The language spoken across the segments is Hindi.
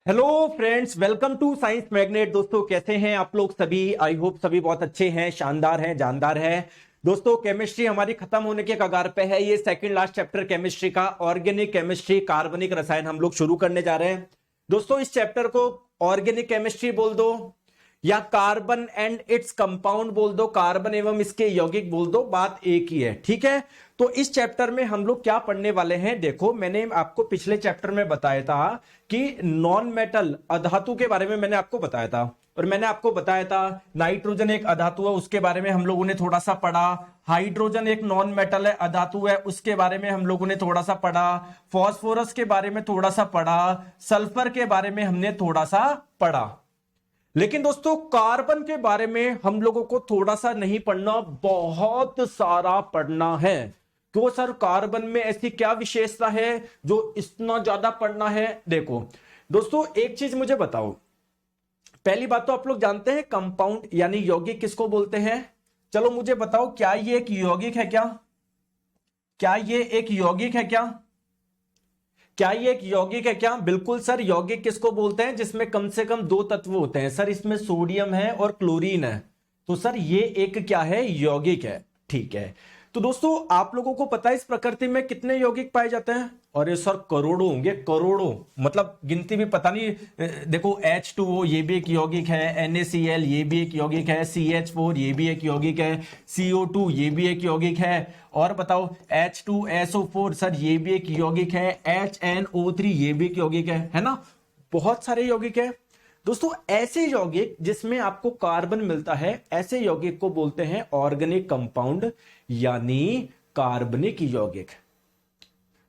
Hello friends, welcome to science magnet. दोस्तों कैसे हैं आप लोग सभी? आई होप सभी बहुत अच्छे हैं, शानदार हैं, जानदार हैं। दोस्तों केमिस्ट्री हमारी खत्म होने के कगार पे है। ये सेकंड लास्ट चैप्टर केमिस्ट्री का, ऑर्गेनिक केमिस्ट्री, कार्बनिक रसायन हम लोग शुरू करने जा रहे हैं। दोस्तों इस चैप्टर को ऑर्गेनिक केमिस्ट्री बोल दो या कार्बन एंड इट्स कंपाउंड बोल दो, कार्बन एवं इसके यौगिक बोल दो, बात एक ही है, ठीक है। तो इस चैप्टर में हम लोग क्या पढ़ने वाले हैं? देखो मैंने आपको पिछले चैप्टर में बताया था कि नॉन मेटल अधातु के बारे में मैंने आपको बताया था, और मैंने आपको बताया था नाइट्रोजन एक अधातु है, उसके बारे में हम लोगों ने थोड़ा सा पढ़ा। हाइड्रोजन एक नॉन मेटल है, अधातु है, उसके बारे में हम लोगों ने थोड़ा सा पढ़ा। फॉस्फोरस के बारे में थोड़ा सा पढ़ा। सल्फर के बारे में हमने थोड़ा सा पढ़ा। लेकिन दोस्तों कार्बन के बारे में हम लोगों को थोड़ा सा नहीं पढ़ना, बहुत सारा पढ़ना है। क्यों सर, कार्बन में ऐसी क्या विशेषता है जो इतना ज्यादा पढ़ना है? देखो दोस्तों एक चीज मुझे बताओ। पहली बात तो आप लोग जानते हैं कंपाउंड यानी यौगिक किसको बोलते हैं? चलो मुझे बताओ, क्या ये एक यौगिक है? क्या ये एक यौगिक है? क्या ये एक यौगिक है क्या? बिल्कुल सर, यौगिक किसको बोलते हैं जिसमें कम से कम दो तत्व होते हैं? सर इसमें सोडियम है और क्लोरीन है, तो सर ये एक क्या है? यौगिक है, ठीक है। तो दोस्तों आप लोगों को पता है इस प्रकृति में कितने यौगिक पाए जाते हैं? अरे सर करोड़ों होंगे, करोड़ों, मतलब गिनती भी पता नहीं। देखो H2O ये भी एक यौगिक है, NaCl ये भी एक यौगिक है, CH4 ये भी एक यौगिक है, CO2 ये भी एक यौगिक है, और बताओ H2SO4 सर ये भी एक यौगिक है, HNO3 ये भी एक यौगिक है ना? बहुत सारे यौगिक है दोस्तों। ऐसे यौगिक जिसमें आपको कार्बन मिलता है, ऐसे यौगिक को बोलते हैं ऑर्गेनिक कंपाउंड यानी कार्बनिक यौगिक।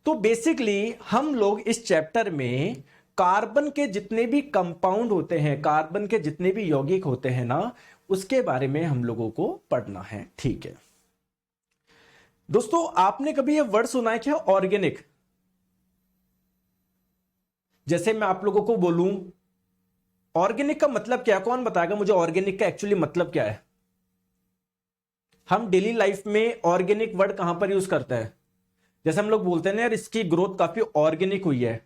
तो बेसिकली हम लोग इस चैप्टर में कार्बन के जितने भी कंपाउंड होते हैं, कार्बन के जितने भी यौगिक होते हैं ना, उसके बारे में हम लोगों को पढ़ना है, ठीक है। दोस्तों आपने कभी यह वर्ड सुना है क्या, ऑर्गेनिक? जैसे मैं आप लोगों को बोलूं ऑर्गेनिक का मतलब क्या है, कौन बताएगा मुझे ऑर्गेनिक का एक्चुअली मतलब क्या है? हम डेली लाइफ में ऑर्गेनिक वर्ड कहां पर यूज करते हैं? जैसे हम लोग बोलते हैं ना यार इसकी ग्रोथ काफी ऑर्गेनिक हुई है।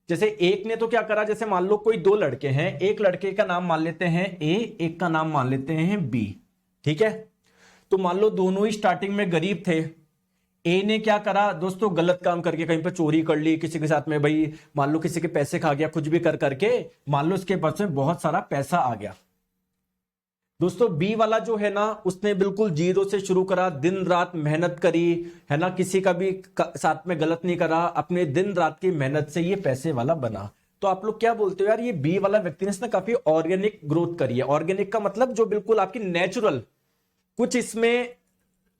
जैसे एक ने तो क्या करा, जैसे मान लो कोई दो लड़के हैं, एक लड़के का नाम मान लेते हैं ए, एक का नाम मान लेते हैं बी, ठीक है। तो मान लो दोनों ही स्टार्टिंग में गरीब थे। ए ने क्या करा दोस्तों, गलत काम करके कहीं पर चोरी कर ली किसी के साथ में, भाई मान लो किसी के पैसे खा गया, कुछ भी कर करके मान लो उसके पास में बहुत सारा पैसा आ गया। दोस्तों बी वाला जो है ना, उसने बिल्कुल जीरो से शुरू करा, दिन रात मेहनत करी, है ना, किसी का भी साथ में गलत नहीं करा, अपने दिन रात की मेहनत से ये पैसे वाला बना। तो आप लोग क्या बोलते हो यार, ये बी वाला व्यक्ति ने काफी ऑर्गेनिक ग्रोथ करी है। ऑर्गेनिक का मतलब जो बिल्कुल आपकी नेचुरल, कुछ इसमें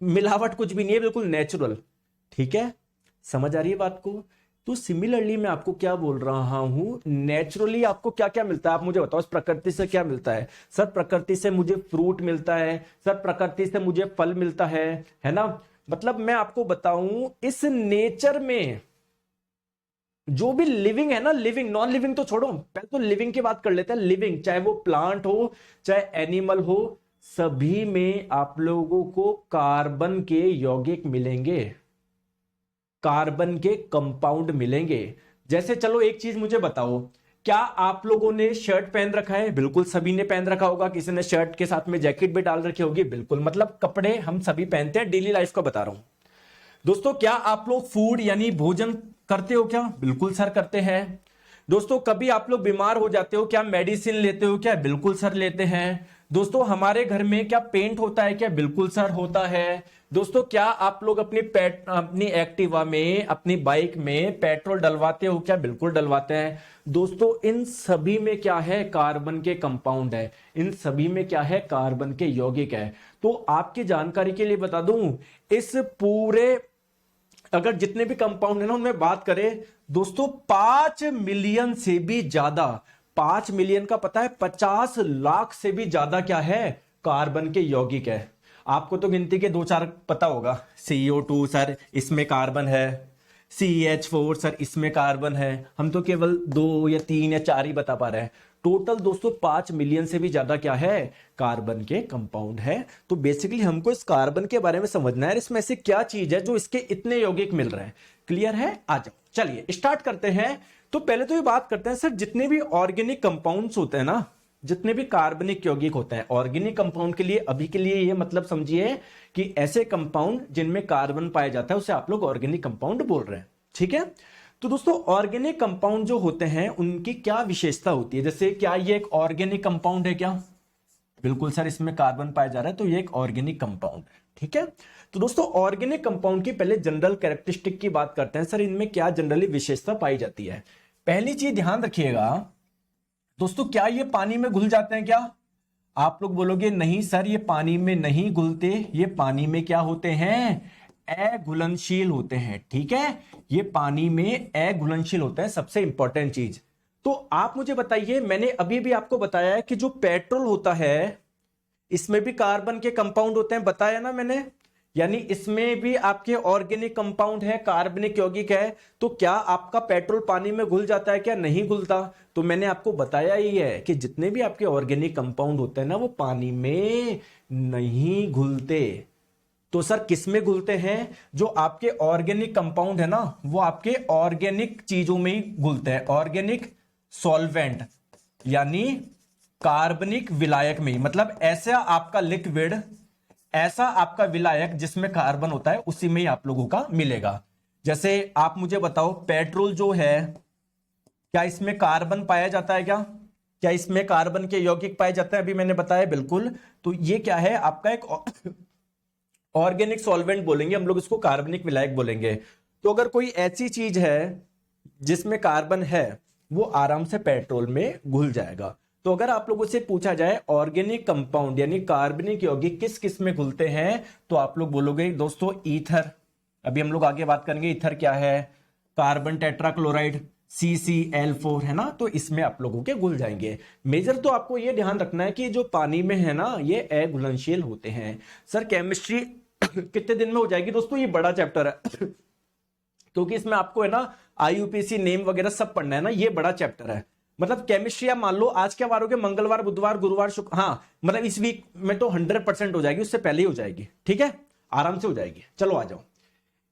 मिलावट कुछ भी नहीं है, बिल्कुल नेचुरल, ठीक है। समझ आ रही है बात को? तो सिमिलरली मैं आपको क्या बोल रहा हूं, नेचुरली आपको क्या क्या मिलता है आप मुझे बताओ, इस प्रकृति से क्या मिलता है? सर प्रकृति से मुझे फ्रूट मिलता है, सर प्रकृति से मुझे फल मिलता है ना। मतलब मैं आपको बताऊं इस नेचर में जो भी लिविंग है ना, लिविंग, नॉन लिविंग तो छोड़ो, पहले तो लिविंग की बात कर लेते हैं। लिविंग चाहे वो प्लांट हो चाहे एनिमल हो, सभी में आप लोगों को कार्बन के यौगिक मिलेंगे, कार्बन के कंपाउंड मिलेंगे। जैसे चलो एक चीज मुझे बताओ, क्या आप लोगों ने शर्ट पहन रखा है? बिल्कुल सभी ने पहन रखा होगा। किसी ने शर्ट के साथ में जैकेट भी डाल रखी होगी, बिल्कुल, मतलब कपड़े हम सभी पहनते हैं, डेली लाइफ का बता रहा हूं। दोस्तों क्या आप लोग फूड यानी भोजन करते हो क्या? बिल्कुल सर करते हैं। दोस्तों कभी आप लोग बीमार हो जाते हो क्या, मेडिसिन लेते हो क्या? बिल्कुल सर लेते हैं। दोस्तों हमारे घर में क्या पेंट होता है क्या? बिल्कुल सर होता है। दोस्तों क्या आप लोग अपनी एक्टिवा में, अपनी बाइक में पेट्रोल डलवाते हो क्या? बिल्कुल डलवाते हैं। दोस्तों इन सभी में क्या है? कार्बन के कंपाउंड है, इन सभी में क्या है? कार्बन के यौगिक है। तो आपकी जानकारी के लिए बता दूं, इस पूरे अगर जितने भी कंपाउंड है ना उनमें बात करें दोस्तों, 5 मिलियन से भी ज्यादा, 5 मिलियन का पता है 50 लाख से भी ज्यादा क्या है? कार्बन के यौगिक है। आपको तो गिनती के दो चार पता होगा, CO2 सर इसमें कार्बन है, CH4 सर इसमें कार्बन है, हम तो केवल 2 या 3 या 4 ही बता पा रहे हैं। टोटल दोस्तों 5 मिलियन से भी ज्यादा क्या है? कार्बन के कंपाउंड है। तो बेसिकली हमको इस कार्बन के बारे में समझना है, इसमें से क्या चीज है जो इसके इतने यौगिक मिल रहे हैं। क्लियर है? आ जाओ चलिए स्टार्ट करते हैं। तो पहले तो ये बात करते हैं सर, जितने भी ऑर्गेनिक कंपाउंड्स होते हैं ना, जितने भी कार्बनिक यौगिक होते हैं, ऑर्गेनिक कंपाउंड के लिए अभी के लिए ये मतलब समझिए कि ऐसे कंपाउंड जिनमें कार्बन पाया जाता है उसे आप लोग ऑर्गेनिक कंपाउंड बोल रहे हैं, ठीक है। तो दोस्तों ऑर्गेनिक कंपाउंड जो होते हैं उनकी क्या विशेषता होती है, जैसे क्या ये एक ऑर्गेनिक कंपाउंड है क्या? बिल्कुल सर, इसमें कार्बन पाया जा रहा है तो ये एक ऑर्गेनिक कंपाउंड है, ठीक है। तो दोस्तों ऑर्गेनिक कंपाउंड की पहले जनरल कैरेक्टरिस्टिक की बात करते हैं सर, इनमें क्या जनरली विशेषता पाई जाती है। पहली चीज ध्यान रखिएगा दोस्तों, क्या ये पानी में घुल जाते हैं क्या? आप लोग बोलोगे नहीं सर ये पानी में नहीं घुलते, ये पानी में क्या होते हैं? अघुलनशील होते हैं, ठीक है। ये पानी में अघुलनशील होते हैं, सबसे इंपॉर्टेंट चीज। तो आप मुझे बताइए, मैंने अभी भी आपको बताया है कि जो पेट्रोल होता है इसमें भी कार्बन के कंपाउंड होते हैं, बताया ना मैंने, यानी इसमें भी आपके ऑर्गेनिक कंपाउंड है, कार्बनिक यौगिक है। तो क्या आपका पेट्रोल पानी में घुल जाता है क्या? नहीं घुलता। तो मैंने आपको बताया ही है कि जितने भी आपके ऑर्गेनिक कंपाउंड होते हैं ना वो पानी में नहीं घुलते। तो सर किस में घुलते हैं? जो आपके ऑर्गेनिक कंपाउंड है ना वो आपके ऑर्गेनिक चीजों में ही घुलते हैं, ऑर्गेनिक सॉल्वेंट यानी कार्बनिक विलायक में ही। मतलब ऐसा आपका लिक्विड, ऐसा आपका विलायक जिसमें कार्बन होता है उसी में ही आप लोगों का मिलेगा। जैसे आप मुझे बताओ पेट्रोल जो है क्या इसमें कार्बन पाया जाता है क्या? क्या इसमें कार्बन के यौगिक पाए जाते हैं? अभी मैंने बताया बिल्कुल। तो ये क्या है आपका एक ऑर्गेनिक सॉल्वेंट बोलेंगे हम लोग, इसको कार्बनिक विलायक बोलेंगे। तो अगर कोई ऐसी चीज है जिसमें कार्बन है वो आराम से पेट्रोल में घुल जाएगा। तो अगर आप लोगों से पूछा जाए ऑर्गेनिक कंपाउंड यानी कार्बनिक यौगिक किस किस में घुलते हैं, तो आप लोग बोलोगे दोस्तों ईथर। अभी हम लोग आगे बात करेंगे ईथर क्या है, कार्बन टेट्राक्लोराइड CCl4 है ना, तो इसमें आप लोगों के घुल जाएंगे। मेजर तो आपको ये ध्यान रखना है कि जो पानी में है ना ये अघुलनशील होते हैं। सर केमिस्ट्री कितने दिन में हो जाएगी दोस्तों? ये बड़ा चैप्टर है क्योंकि इसमें आपको है ना IUPAC नेम वगैरह सब पढ़ना है ना, ये बड़ा चैप्टर है। मतलब केमिस्ट्री आप मान लो आज क्या वार हो गया, मंगलवार बुधवार गुरुवार शुक्र, हाँ मतलब इस वीक में तो 100% हो जाएगी, उससे पहले ही हो जाएगी, ठीक है, आराम से हो जाएगी। चलो आ जाओ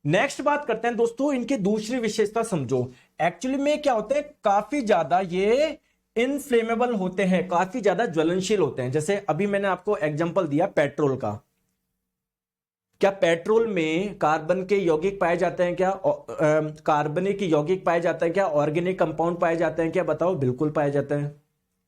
नेक्स्ट बात करते हैं दोस्तों, इनके दूसरी विशेषता समझो। एक्चुअली में क्या होते हैं, काफी ज्यादा ये इनफ्लेमेबल होते हैं, काफी ज्यादा ज्वलनशील होते हैं। जैसे अभी मैंने आपको एग्जांपल दिया पेट्रोल का, क्या पेट्रोल में कार्बन के यौगिक पाए जाते हैं क्या? कार्बनिक यौगिक पाए जाते हैं क्या? ऑर्गेनिक कंपाउंड पाए जाते हैं क्या? बताओ, बिल्कुल पाए जाते हैं।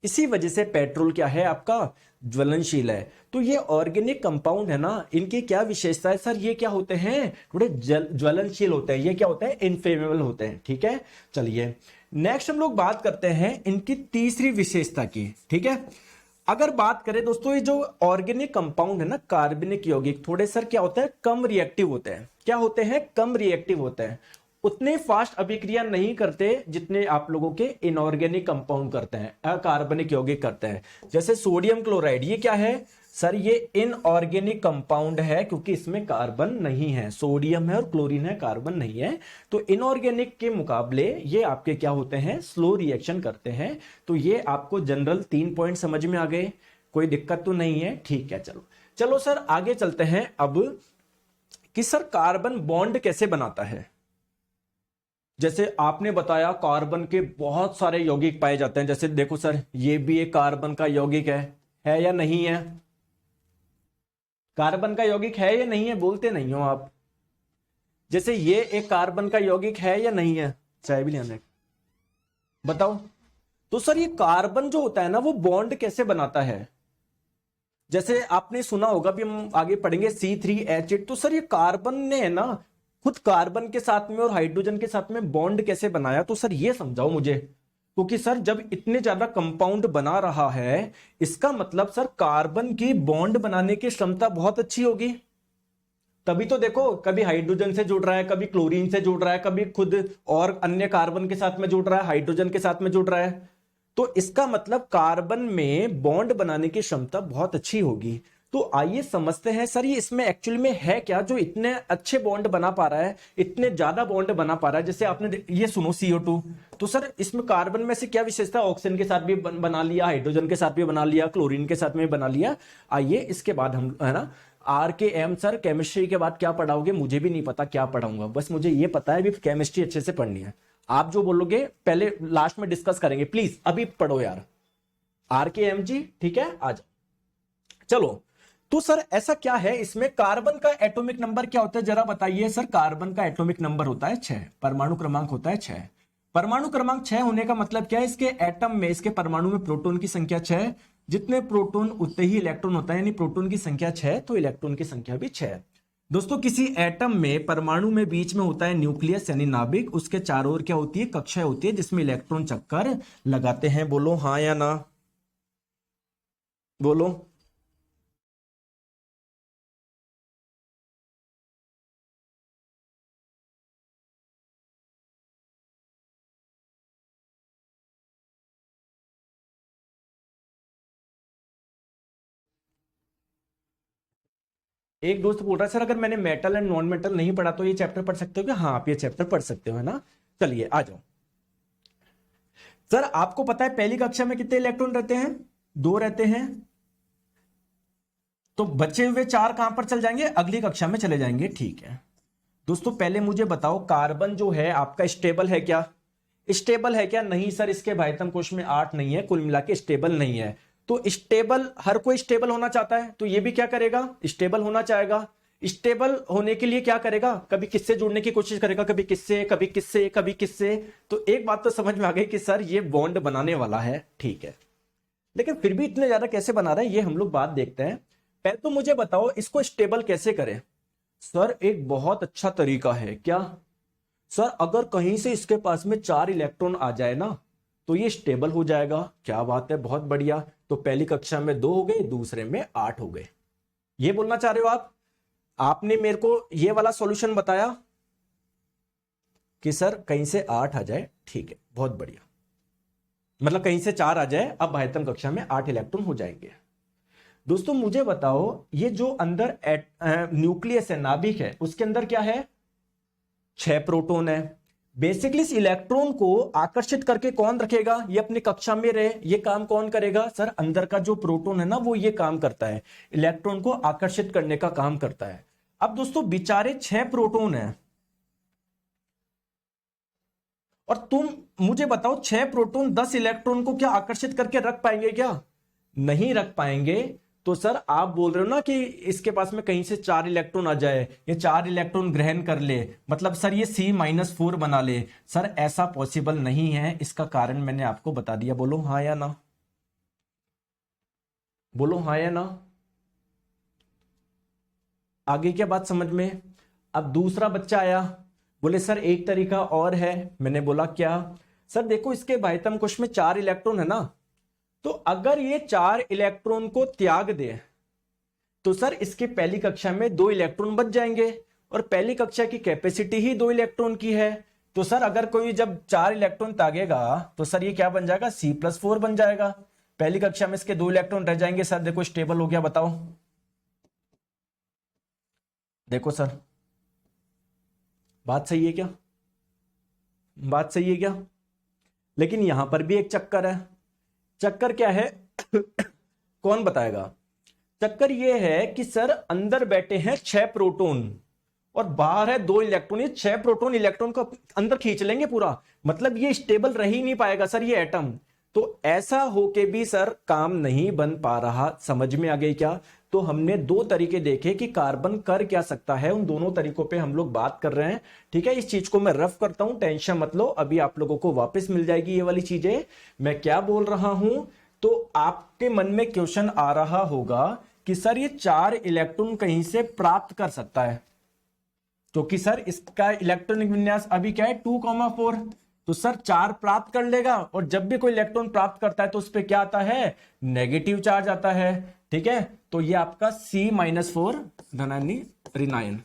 इसी वजह से पेट्रोल क्या है आपका, ज्वलनशील है। तो ये ऑर्गेनिक कंपाउंड है ना, इनकी क्या विशेषता है सर? ये क्या होते हैं, थोड़े ज्वलनशील होते हैं। ये क्या होते हैं, इनफ्लेमेबल होते हैं, ठीक है। चलिए नेक्स्ट हम लोग बात करते हैं इनकी तीसरी विशेषता की, ठीक है। अगर बात करें दोस्तों, ये जो ऑर्गेनिक कंपाउंड है ना कार्बनिक यौगिक, थोड़े सर क्या होता है, कम रिएक्टिव होते हैं। क्या होते हैं, कम रिएक्टिव होते हैं, उतने फास्ट अभिक्रिया नहीं करते जितने आप लोगों के इनऑर्गेनिक कंपाउंड करते हैं, अकार्बनिक यौगिक करते हैं। जैसे सोडियम क्लोराइड, ये क्या है सर, ये इनऑर्गेनिक कंपाउंड है क्योंकि इसमें कार्बन नहीं है, सोडियम है और क्लोरीन है, कार्बन नहीं है। तो इनऑर्गेनिक के मुकाबले ये आपके क्या होते हैं, स्लो रिएक्शन करते हैं। तो ये आपको जनरल 3 पॉइंट समझ में आ गए, कोई दिक्कत तो नहीं है, ठीक है। चलो चलो सर आगे चलते हैं अब कि सर कार्बन बॉन्ड कैसे बनाता है। जैसे आपने बताया कार्बन के बहुत सारे यौगिक पाए जाते हैं, जैसे देखो सर ये भी एक कार्बन का यौगिक है या नहीं है? कार्बन का यौगिक है या नहीं है, बोलते नहीं हो आप। जैसे ये एक कार्बन का यौगिक है या नहीं है, चाय भी लेना, बताओ। तो सर ये कार्बन जो होता है ना वो बॉन्ड कैसे बनाता है? जैसे आपने सुना होगा, भी हम आगे पढ़ेंगे C3H8। तो सर ये कार्बन ने है ना खुद कार्बन के साथ में और हाइड्रोजन के साथ में बॉन्ड कैसे बनाया, तो सर ये समझाओ मुझे। क्योंकि सर जब इतने ज्यादा कंपाउंड बना रहा है इसका मतलब सर कार्बन की बॉन्ड बनाने की क्षमता बहुत अच्छी होगी। तभी तो देखो कभी हाइड्रोजन से जुड़ रहा है, कभी क्लोरीन से जुड़ रहा है, कभी खुद और अन्य कार्बन के साथ में जुड़ रहा है, हाइड्रोजन के साथ में जुड़ रहा है। तो इसका मतलब कार्बन में बॉन्ड बनाने की क्षमता बहुत अच्छी होगी। तो आइए समझते हैं सर ये इसमें एक्चुअली में है क्या जो इतने अच्छे बॉन्ड बना पा रहा है, इतने ज्यादा बॉन्ड बना पा रहा है। जैसे आपने ये सुनो CO2, तो सर इसमें कार्बन में से क्या विशेषता, ऑक्सीजन के साथ भी बना लिया, हाइड्रोजन के साथ भी बना लिया, क्लोरीन के साथ में बना लिया। आइए इसके बाद हम है ना RKM सर केमिस्ट्री के बाद क्या पढ़ाओगे मुझे भी नहीं पता क्या पढ़ाऊंगा, बस मुझे ये पता है भी केमिस्ट्री अच्छे से पढ़नी है। आप जो बोलोगे पहले लास्ट में डिस्कस करेंगे, प्लीज अभी पढ़ो यार। RKMG, ठीक है, आ जाओ। चलो, तो सर ऐसा क्या है इसमें, कार्बन का एटॉमिक नंबर क्या होता है जरा बताइए। सर कार्बन का एटॉमिक नंबर होता है 6, परमाणु क्रमांक होता है 6। परमाणु क्रमांक 6 होने का मतलब क्या है, इसके एटम में, इसके परमाणु में प्रोटॉन की संख्या 6, जितने प्रोटॉन उतने ही इलेक्ट्रॉन होता है, यानी प्रोटॉन की संख्या 6 तो इलेक्ट्रॉन की संख्या भी 6। दोस्तों किसी एटम में, परमाणु में बीच में होता है न्यूक्लियस यानी नाभिक, उसके चारों ओर क्या होती है, कक्षाएं होती है जिसमें इलेक्ट्रॉन चक्कर लगाते हैं। बोलो हाँ या ना, बोलो। एक दोस्त बोल रहा है सर अगर मैंने मेटल एंड नॉन मेटल नहीं पढ़ा तो ये चैप्टर पढ़ सकते हो क्या? हाँ आप ये चैप्टर पढ़ सकते हो, है ना। चलिए आ जाओ। सर आपको पता है पहली कक्षा में कितने इलेक्ट्रॉन रहते हैं? 2 रहते हैं। तो बचे हुए 4 कहां पर चल जाएंगे? अगली कक्षा में चले जाएंगे, ठीक है। दोस्तों पहले मुझे बताओ, कार्बन जो है आपका स्टेबल है क्या? स्टेबल है क्या? नहीं सर, इसके भाइतम कोश में 8 नहीं है, कुल मिला के स्टेबल नहीं है। तो स्टेबल, हर कोई स्टेबल होना चाहता है, तो ये भी क्या करेगा, स्टेबल होना चाहेगा। स्टेबल होने के लिए क्या करेगा, कभी किससे जुड़ने की कोशिश करेगा, कभी किससे, कभी किससे, कभी किससे। तो एक बात तो समझ में आ गई कि सर ये बॉन्ड बनाने वाला है, ठीक है। लेकिन फिर भी इतने ज्यादा कैसे बना रहा है ये हम लोग बात देखते हैं। पहले तो मुझे बताओ इसको स्टेबल कैसे करें। सर एक बहुत अच्छा तरीका है, क्या सर? अगर कहीं से इसके पास में 4 इलेक्ट्रॉन आ जाए ना तो ये स्टेबल हो जाएगा। क्या बात है, बहुत बढ़िया। तो पहली कक्षा में 2 हो गए, दूसरे में 8 हो गए, ये बोलना चाह रहे हो आप? आपने मेरे को ये वाला सॉल्यूशन बताया कि सर कहीं से 8 आ जाए, ठीक है, बहुत बढ़िया। मतलब कहीं से 4 आ जाए, अब बाह्यतम कक्षा में 8 इलेक्ट्रॉन हो जाएंगे। दोस्तों मुझे बताओ, ये जो अंदर न्यूक्लियस है, नाभिक है, उसके अंदर क्या है? 6 प्रोटॉन है। बेसिकली इस इलेक्ट्रॉन को आकर्षित करके कौन रखेगा? ये अपनी कक्षा में रहे, ये काम कौन करेगा? सर अंदर का जो प्रोटॉन है ना वो ये काम करता है, इलेक्ट्रॉन को आकर्षित करने का काम करता है। अब दोस्तों बेचारे 6 प्रोटॉन है, और तुम मुझे बताओ 6 प्रोटॉन 10 इलेक्ट्रॉन को क्या आकर्षित करके रख पाएंगे क्या? नहीं रख पाएंगे। तो सर आप बोल रहे हो ना कि इसके पास में कहीं से 4 इलेक्ट्रॉन आ जाए, ये 4 इलेक्ट्रॉन ग्रहण कर ले, मतलब सर ये C-4 बना ले। सर ऐसा पॉसिबल नहीं है, इसका कारण मैंने आपको बता दिया। बोलो हाँ या ना, बोलो हाँ या ना। आगे क्या बात समझ में? अब दूसरा बच्चा आया, बोले सर एक तरीका और है। मैंने बोला क्या? सर देखो इसके बाह्यतम कोश में 4 इलेक्ट्रॉन है ना, तो अगर ये 4 इलेक्ट्रॉन को त्याग दे तो सर इसके पहली कक्षा में 2 इलेक्ट्रॉन बच जाएंगे, और पहली कक्षा की कैपेसिटी ही 2 इलेक्ट्रॉन की है। तो सर अगर कोई जब 4 इलेक्ट्रॉन त्यागेगा तो सर ये क्या बन जाएगा? C+4 बन जाएगा। पहली कक्षा में इसके 2 इलेक्ट्रॉन रह जाएंगे। सर देखो स्टेबल हो गया, बताओ। देखो सर बात सही है क्या? बात सही है क्या? लेकिन यहां पर भी एक चक्कर है। चक्कर क्या है? कौन बताएगा? चक्कर यह है कि सर अंदर बैठे हैं 6 प्रोटॉन और बाहर है 2 इलेक्ट्रॉन। ये 6 प्रोटॉन इलेक्ट्रॉन को अंदर खींच लेंगे पूरा, मतलब ये स्टेबल रह ही नहीं पाएगा सर ये एटम। तो ऐसा होके भी सर काम नहीं बन पा रहा। समझ में आ गई क्या? तो हमने 2 तरीके देखे कि कार्बन कर क्या सकता है, उन दोनों तरीकों पे हम लोग बात कर रहे हैं, ठीक है। इस चीज को मैं रफ करता हूं, टेंशन मत लो, अभी आप लोगों को वापस मिल जाएगी ये वाली चीजें। मैं क्या बोल रहा हूं, तो आपके मन में क्वेश्चन आ रहा होगा कि सर ये 4 इलेक्ट्रॉन कहीं से प्राप्त कर सकता है, क्योंकि सर इसका इलेक्ट्रॉनिक विन्यास अभी क्या है 2,4। तो सर 4 प्राप्त कर लेगा, और जब भी कोई इलेक्ट्रॉन प्राप्त करता है तो उस पर क्या आता है? नेगेटिव चार्ज आता है, ठीक है। तो ये आपका C-4 धनानी रिनायन,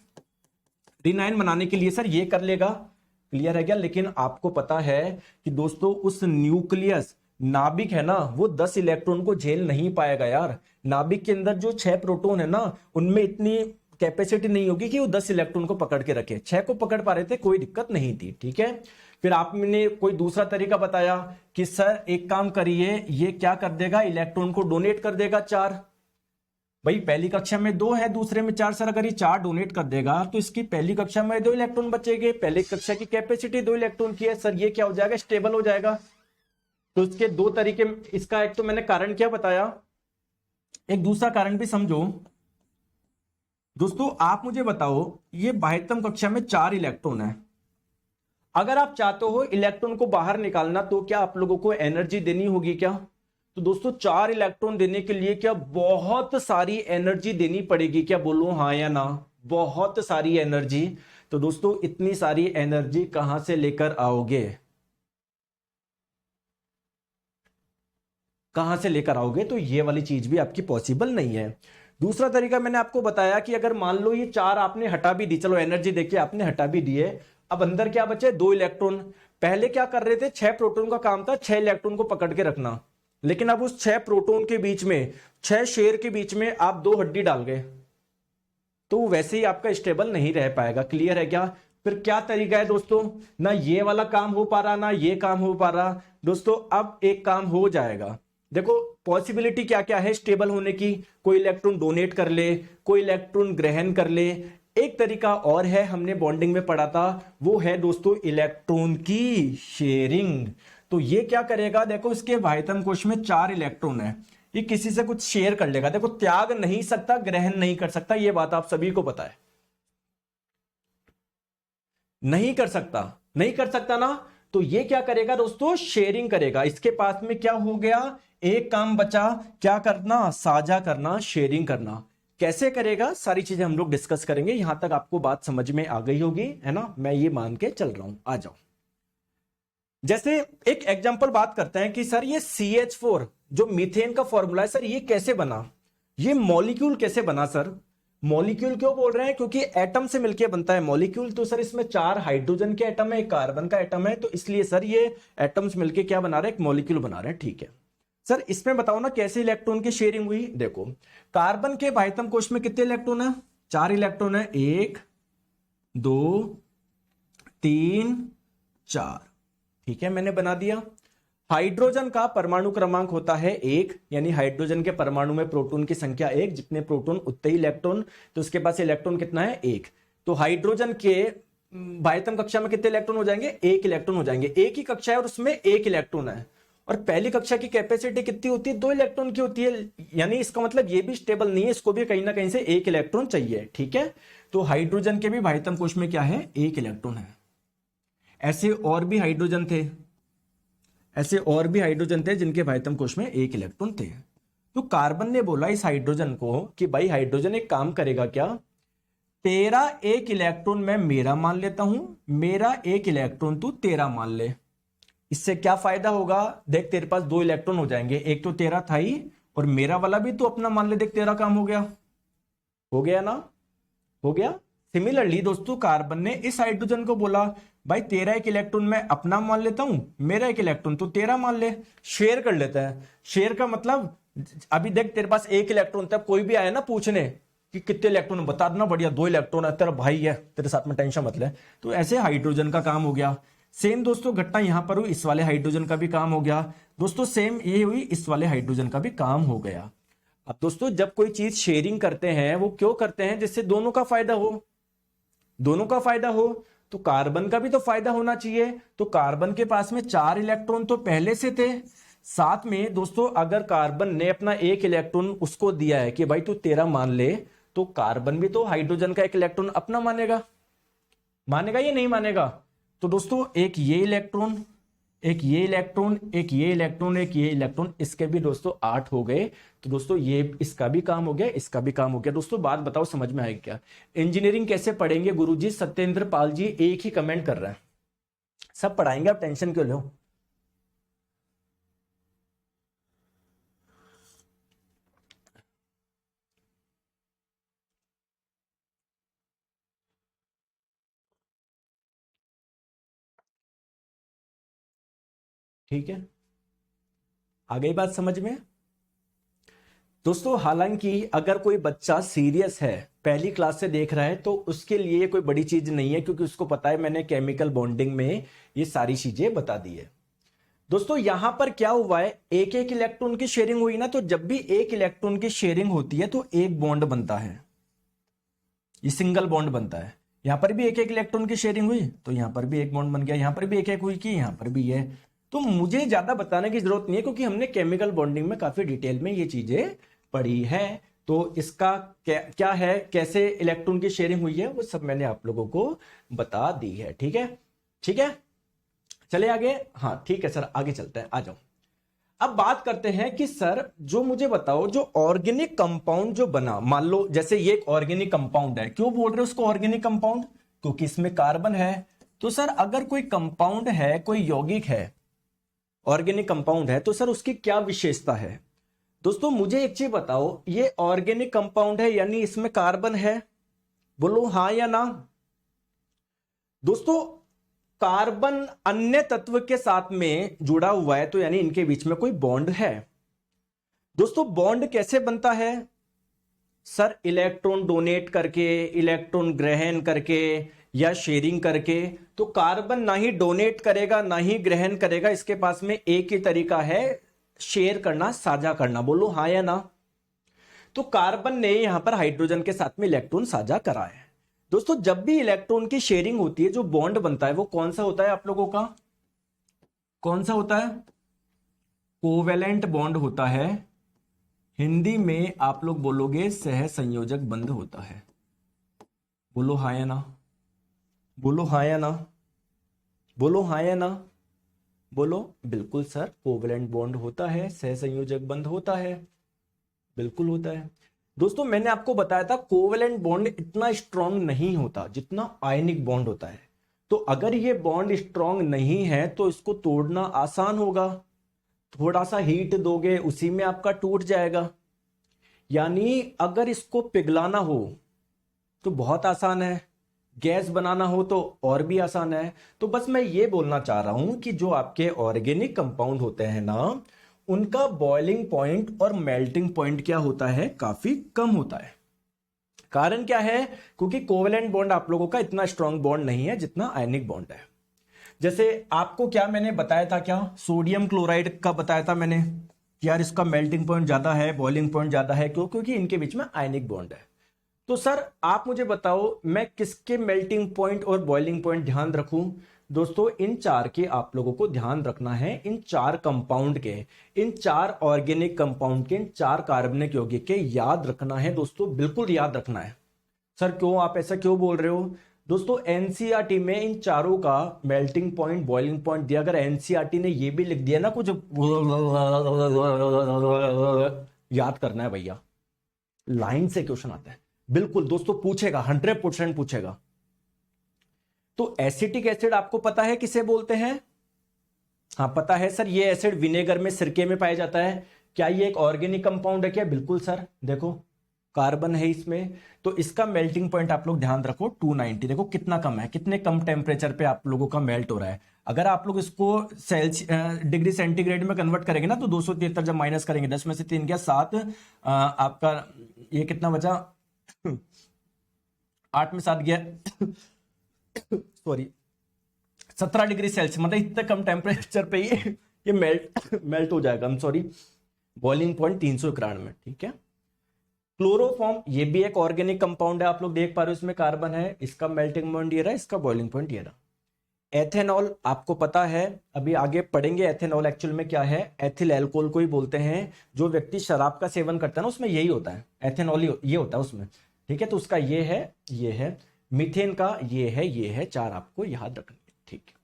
रिनायन बनाने के लिए सर ये कर लेगा। क्लियर है क्या? लेकिन आपको पता है कि दोस्तों उस न्यूक्लियस नाभिक है ना, वो 10 इलेक्ट्रॉन को झेल नहीं पाएगा यार। नाभिक के अंदर जो 6 प्रोटॉन है ना, उनमें इतनी कैपेसिटी नहीं होगी कि वो 10 इलेक्ट्रॉन को पकड़ के रखे। 6 को पकड़ पा रहे थे, कोई दिक्कत नहीं थी, ठीक है। फिर आपने कोई दूसरा तरीका बताया कि सर एक काम करिए, ये क्या कर देगा? इलेक्ट्रॉन को डोनेट कर देगा 4। भाई पहली कक्षा में 2 है, दूसरे में 4, सर अगर ये 4 डोनेट कर देगा तो इसकी पहली कक्षा में 2 इलेक्ट्रॉन बचेंगे। पहली कक्षा की कैपेसिटी 2 इलेक्ट्रॉन की है, सर ये क्या हो जाएगा, स्टेबल हो जाएगा। तो इसके 2 तरीके, इसका एक तो मैंने कारण क्या बताया, एक दूसरा कारण भी समझो। दोस्तों आप मुझे बताओ, ये बाह्यतम कक्षा में 4 इलेक्ट्रॉन है, अगर आप चाहते हो इलेक्ट्रॉन को बाहर निकालना तो क्या आप लोगों को एनर्जी देनी होगी क्या? तो दोस्तों 4 इलेक्ट्रॉन देने के लिए क्या बहुत सारी एनर्जी देनी पड़ेगी क्या? बोलो हाँ या ना, बहुत सारी एनर्जी। तो दोस्तों इतनी सारी एनर्जी कहां से लेकर आओगे, कहां से लेकर आओगे? तो ये वाली चीज भी आपकी पॉसिबल नहीं है। दूसरा तरीका मैंने आपको बताया कि अगर मान लो ये 4 आपने हटा भी दी, चलो एनर्जी देखिए आपने हटा भी दिए, अब अंदर क्या बचे, 2 इलेक्ट्रॉन। पहले क्या कर रहे थे, 6 प्रोटॉन का काम था 6 इलेक्ट्रॉन को पकड़ के रखना, लेकिन अब उस 6 प्रोटॉन के बीच में, 6 शेयर के बीच में आप 2 हड्डी डाल गए, तो वैसे ही आपका स्टेबल नहीं रह पाएगा। क्लियर है क्या? फिर क्या तरीका है दोस्तों, ना ये वाला काम हो पा रहा ना ये काम हो पा रहा। दोस्तों अब एक काम हो जाएगा, देखो पॉसिबिलिटी क्या क्या है स्टेबल होने की, कोई इलेक्ट्रॉन डोनेट कर ले, कोई इलेक्ट्रॉन ग्रहण कर ले। एक तरीका और है, हमने बॉन्डिंग में पढ़ा था, वो है दोस्तों इलेक्ट्रॉन की शेयरिंग। तो ये क्या करेगा, देखो इसके बाह्यतम कोश में 4 इलेक्ट्रॉन है, ये किसी से कुछ शेयर कर लेगा। देखो त्याग नहीं सकता, ग्रहण नहीं कर सकता, ये बात आप सभी को पता है, नहीं कर सकता, नहीं कर सकता ना। तो ये क्या करेगा दोस्तों, शेयरिंग करेगा। इसके पास में क्या हो गया, एक काम बचा, क्या करना, साझा करना, शेयरिंग करना। कैसे करेगा, सारी चीजें हम लोग डिस्कस करेंगे। यहां तक आपको बात समझ में आ गई होगी, है ना, मैं ये मान के चल रहा हूं। आ जाओ, जैसे एक एग्जांपल बात करते हैं कि सर ये CH4 जो मीथेन का फॉर्मूला है, सर ये कैसे बना, ये मॉलिक्यूल कैसे बना? सर मॉलिक्यूल क्यों बोल रहे हैं, क्योंकि एटम से मिलकर बनता है मॉलिक्यूल। तो सर इसमें 4 हाइड्रोजन के एटम है, एक कार्बन का एटम है, तो इसलिए सर ये एटम्स मिलकर क्या बना रहे हैं, एक मॉलिक्यूल बना रहे हैं। ठीक है सर, इसमें बताओ ना कैसे इलेक्ट्रॉन की शेयरिंग हुई। देखो कार्बन के बाह्यतम कोश में कितने इलेक्ट्रॉन है, 4 इलेक्ट्रॉन है, 1 2 3 4। ठीक है मैंने बना दिया। हाइड्रोजन का परमाणु क्रमांक होता है 1, यानी हाइड्रोजन के परमाणु में प्रोटॉन की संख्या 1, जितने प्रोटॉन उतने ही इलेक्ट्रॉन, तो उसके पास इलेक्ट्रॉन कितना है, 1। तो हाइड्रोजन के बाह्यतम कक्षा में कितने इलेक्ट्रॉन हो जाएंगे, 1 इलेक्ट्रॉन हो जाएंगे। एक ही कक्षा है और उसमें 1 इलेक्ट्रॉन है, और पहली कक्षा की कैपेसिटी कितनी होती है, 2 इलेक्ट्रॉन की होती है, यानी इसका मतलब ये भी स्टेबल नहीं है, इसको भी कहीं ना कहीं से 1 इलेक्ट्रॉन चाहिए। ठीक है, तो हाइड्रोजन के भी बाह्यतम कोश में क्या है, 1 इलेक्ट्रॉन है। ऐसे और भी हाइड्रोजन थे, ऐसे और भी हाइड्रोजन थे जिनके बाह्यतम कोश में 1 इलेक्ट्रॉन थे। तो कार्बन ने बोला इस हाइड्रोजन को कि भाई हाइड्रोजन एक काम करेगा क्या, तेरा 1 इलेक्ट्रॉन मैं मेरा मान लेता हूं, मेरा 1 इलेक्ट्रॉन तू तेरा मान ले। इससे क्या फायदा होगा, देख तेरे पास 2 इलेक्ट्रॉन हो जाएंगे, एक तो तेरा था ही और मेरा वाला भी तू अपना मान ले, देख तेरा काम हो गया, हो गया ना, हो गया। सिमिलरली दोस्तों कार्बन ने इस हाइड्रोजन को बोला भाई तेरा 1 इलेक्ट्रॉन मैं अपना मान लेता हूं, मेरा 1 इलेक्ट्रॉन तो तेरा मान ले, शेयर कर लेता है। शेयर का मतलब अभी देख तेरे पास 1 इलेक्ट्रॉन था, कोई भी आया ना पूछने कि कितने इलेक्ट्रॉन बता देना, बढ़िया 2 इलेक्ट्रॉन है, तेरा भाई है, तेरे साथ में टेंशन मत ले। तो ऐसे हाइड्रोजन का काम हो गया। सेम दोस्तों घटना यहां पर हुई, इस वाले हाइड्रोजन का भी काम हो गया। दोस्तों सेम ये हुई, इस वाले हाइड्रोजन का भी काम हो गया। अब दोस्तों जब कोई चीज शेयरिंग करते हैं वो क्यों करते हैं, जिससे दोनों का फायदा हो, दोनों का फायदा हो। तो कार्बन का भी तो फायदा होना चाहिए। तो कार्बन के पास में 4 इलेक्ट्रॉन तो पहले से थे, साथ में दोस्तों अगर कार्बन ने अपना 1 इलेक्ट्रॉन उसको दिया है कि भाई तू तेरा मान ले, तो कार्बन भी तो हाइड्रोजन का 1 इलेक्ट्रॉन अपना मानेगा, मानेगा या नहीं मानेगा। तो दोस्तों एक ये इलेक्ट्रॉन, एक ये इलेक्ट्रॉन, एक ये इलेक्ट्रॉन, एक ये इलेक्ट्रॉन, इसके भी दोस्तों 8 हो गए। तो दोस्तों ये इसका भी काम हो गया, इसका भी काम हो गया। दोस्तों बात बताओ समझ में आएगी क्या, इंजीनियरिंग कैसे पढ़ेंगे गुरुजी, सत्येंद्र पाल जी एक ही कमेंट कर रहे हैं, सब पढ़ाएंगे, आप टेंशन क्यों लो। ठीक है, आ गई बात समझ में दोस्तों। हालांकि अगर कोई बच्चा सीरियस है, पहली क्लास से देख रहा है, तो उसके लिए ये कोई बड़ी चीज नहीं है, क्योंकि उसको पता है मैंने केमिकल बॉन्डिंग में ये सारी चीजें बता दी है। दोस्तों यहां पर क्या हुआ है, एक एक इलेक्ट्रॉन की शेयरिंग हुई ना, तो जब भी एक इलेक्ट्रॉन की शेयरिंग होती है तो एक बॉन्ड बनता है, ये सिंगल बॉन्ड बनता है। यहां पर भी एक एक इलेक्ट्रॉन की शेयरिंग हुई तो यहां पर भी एक बॉन्ड बन गया, यहां पर भी एक एक हुई कि यहां पर भी है। तो मुझे ज्यादा बताने की जरूरत नहीं है क्योंकि हमने केमिकल बॉन्डिंग में काफी डिटेल में ये चीजें पढ़ी है। तो इसका क्या है, कैसे इलेक्ट्रॉन की शेयरिंग हुई है, वो सब मैंने आप लोगों को बता दी है। ठीक है, ठीक है, चले आगे। हाँ ठीक है सर, आगे चलते हैं, आ जाओ। अब बात करते हैं कि सर जो मुझे बताओ, जो ऑर्गेनिक कंपाउंड जो बना, मान लो जैसे ये एक ऑर्गेनिक कंपाउंड है, क्यों बोल रहे हो उसको ऑर्गेनिक कंपाउंड, क्योंकि इसमें कार्बन है। तो सर अगर कोई कंपाउंड है, कोई यौगिक है, ऑर्गेनिक कंपाउंड है, तो सर उसकी क्या विशेषता है। दोस्तों मुझे एक चीज बताओ, ये ऑर्गेनिक कंपाउंड है यानी इसमें कार्बन है, बोलो हाँ या ना। दोस्तों कार्बन अन्य तत्व के साथ में जुड़ा हुआ है तो यानी इनके बीच में कोई बॉन्ड है। दोस्तों बॉन्ड कैसे बनता है, सर इलेक्ट्रॉन डोनेट करके, इलेक्ट्रॉन ग्रहण करके या शेयरिंग करके। तो कार्बन ना ही डोनेट करेगा ना ही ग्रहण करेगा, इसके पास में एक ही तरीका है, शेयर करना, साझा करना, बोलो हाँ या ना। तो कार्बन ने यहां पर हाइड्रोजन के साथ में इलेक्ट्रॉन साझा करा है। दोस्तों जब भी इलेक्ट्रॉन की शेयरिंग होती है, जो बॉन्ड बनता है वो कौन सा होता है आप लोगों का, कौन सा होता है, कोवेलेंट बॉन्ड होता है। हिंदी में आप लोग बोलोगे सह संयोजक बंध होता है, बोलो हाँ या ना, बोलो हाँ या ना, बोलो हाँ या ना, बोलो बिल्कुल सर, कोवेलेंट बॉन्ड होता है, सह संयोजक बंध होता है, बिल्कुल होता है। दोस्तों मैंने आपको बताया था कोवेलेंट बॉन्ड इतना स्ट्रांग नहीं होता जितना आयनिक बॉन्ड होता है। तो अगर ये बॉन्ड स्ट्रांग नहीं है तो इसको तोड़ना आसान होगा, थोड़ा सा हीट दोगे उसी में आपका टूट जाएगा। यानी अगर इसको पिघलाना हो तो बहुत आसान है, गैस बनाना हो तो और भी आसान है। तो बस मैं ये बोलना चाह रहा हूं कि जो आपके ऑर्गेनिक कंपाउंड होते हैं ना, उनका बॉइलिंग पॉइंट और मेल्टिंग पॉइंट क्या होता है, काफी कम होता है। कारण क्या है, क्योंकि कोवेलेंट बॉन्ड आप लोगों का इतना स्ट्रांग बॉन्ड नहीं है जितना आयनिक बॉन्ड है। जैसे आपको क्या मैंने बताया था, क्या सोडियम क्लोराइड का बताया था मैंने कि यार इसका मेल्टिंग पॉइंट ज्यादा है, बॉइलिंग पॉइंट ज्यादा है, क्यों, क्योंकि इनके बीच में आयनिक बॉन्ड है। तो सर आप मुझे बताओ मैं किसके मेल्टिंग पॉइंट और बॉइलिंग पॉइंट ध्यान रखूं। दोस्तों इन चार के आप लोगों को ध्यान रखना है, इन चार कंपाउंड के, इन चार ऑर्गेनिक कंपाउंड के, इन चार कार्बनिक यौगिक के याद रखना है दोस्तों, बिल्कुल याद रखना है। सर क्यों, आप ऐसा क्यों बोल रहे हो। दोस्तों एनसीईआरटी में इन चारों का मेल्टिंग पॉइंट, बॉइलिंग पॉइंट दिया। अगर एनसीईआरटी ने ये भी लिख दिया ना कुछ, याद करना है भैया, लाइन से क्वेश्चन आता है, बिल्कुल दोस्तों पूछेगा, 100% पूछेगा। तो एसिटिक एसिड आपको पता है किसे बोलते हैं, हाँ पता है सर, ये एसिड विनेगर में, सिरके में पाया जाता है। क्या ये एक ऑर्गेनिक कंपाउंड है क्या, बिल्कुल सर, देखो कार्बन है इसमें। तो इसका मेल्टिंग पॉइंट आप लोग ध्यान रखो 290, देखो कितना कम है, कितने कम टेम्परेचर पे आप लोगों का मेल्ट हो रहा है। अगर आप लोग इसको डिग्री सेंटीग्रेड में कन्वर्ट करेंगे ना, तो 273 जब माइनस करेंगे, 10 में से 3 गया 7, आपका ये कितना बचा 8 में 7 गया सॉरी 17 डिग्री सेल्सियस, मतलब इतने कम टेम्परेचर पे ये मेल्ट हो जाएगा। हम सॉरी, बॉइलिंग पॉइंट 391 में, ठीक है। क्लोरोफॉर्म ये भी एक ऑर्गेनिक कंपाउंड है, आप लोग देख पा रहे हो इसमें कार्बन है, इसका मेल्टिंग पॉइंट ये रहा, इसका बॉइलिंग पॉइंट ये रहा। एथेनॉल आपको पता है, अभी आगे पढ़ेंगे एथेनॉल एक्चुअल में क्या है, एथिल एल्कोहल को ही बोलते हैं। जो व्यक्ति शराब का सेवन करता है ना, उसमें यही होता है, एथेनॉल ये होता है उसमें, ठीक है। तो उसका ये है, मीथेन का ये है, चार आपको याद रखने, ठीक है।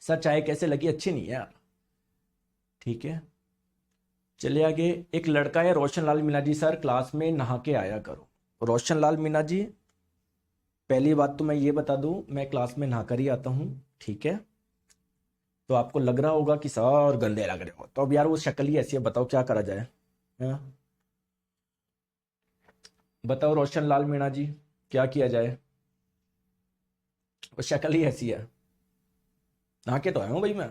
सर चाय कैसे लगी, अच्छी नहीं है यार, ठीक है। चलिए आगे, एक लड़का है रोशन लाल मीना जी, सर क्लास में नहा के आया करो। रोशन लाल मीना जी, पहली बात तो मैं ये बता दूं, मैं क्लास में नहाकर ही आता हूं, ठीक है। तो आपको लग रहा होगा कि सर गंदे लग रहे हो, तो अब यार वो शक्ल ही ऐसी है, बताओ क्या करा जाए, हाँ? बताओ रोशन लाल मीणा जी, क्या किया जाए, वो शक्ल ही ऐसी है। नहा के तो आया हूं भाई मैं,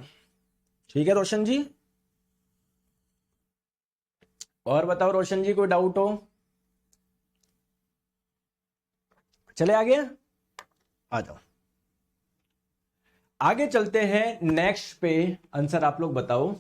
ठीक है रोशन जी। और बताओ रोशन जी, कोई डाउट हो, चले आगे, आ जाओ। आगे चलते हैं नेक्स्ट पे। आंसर आप लोग बताओ।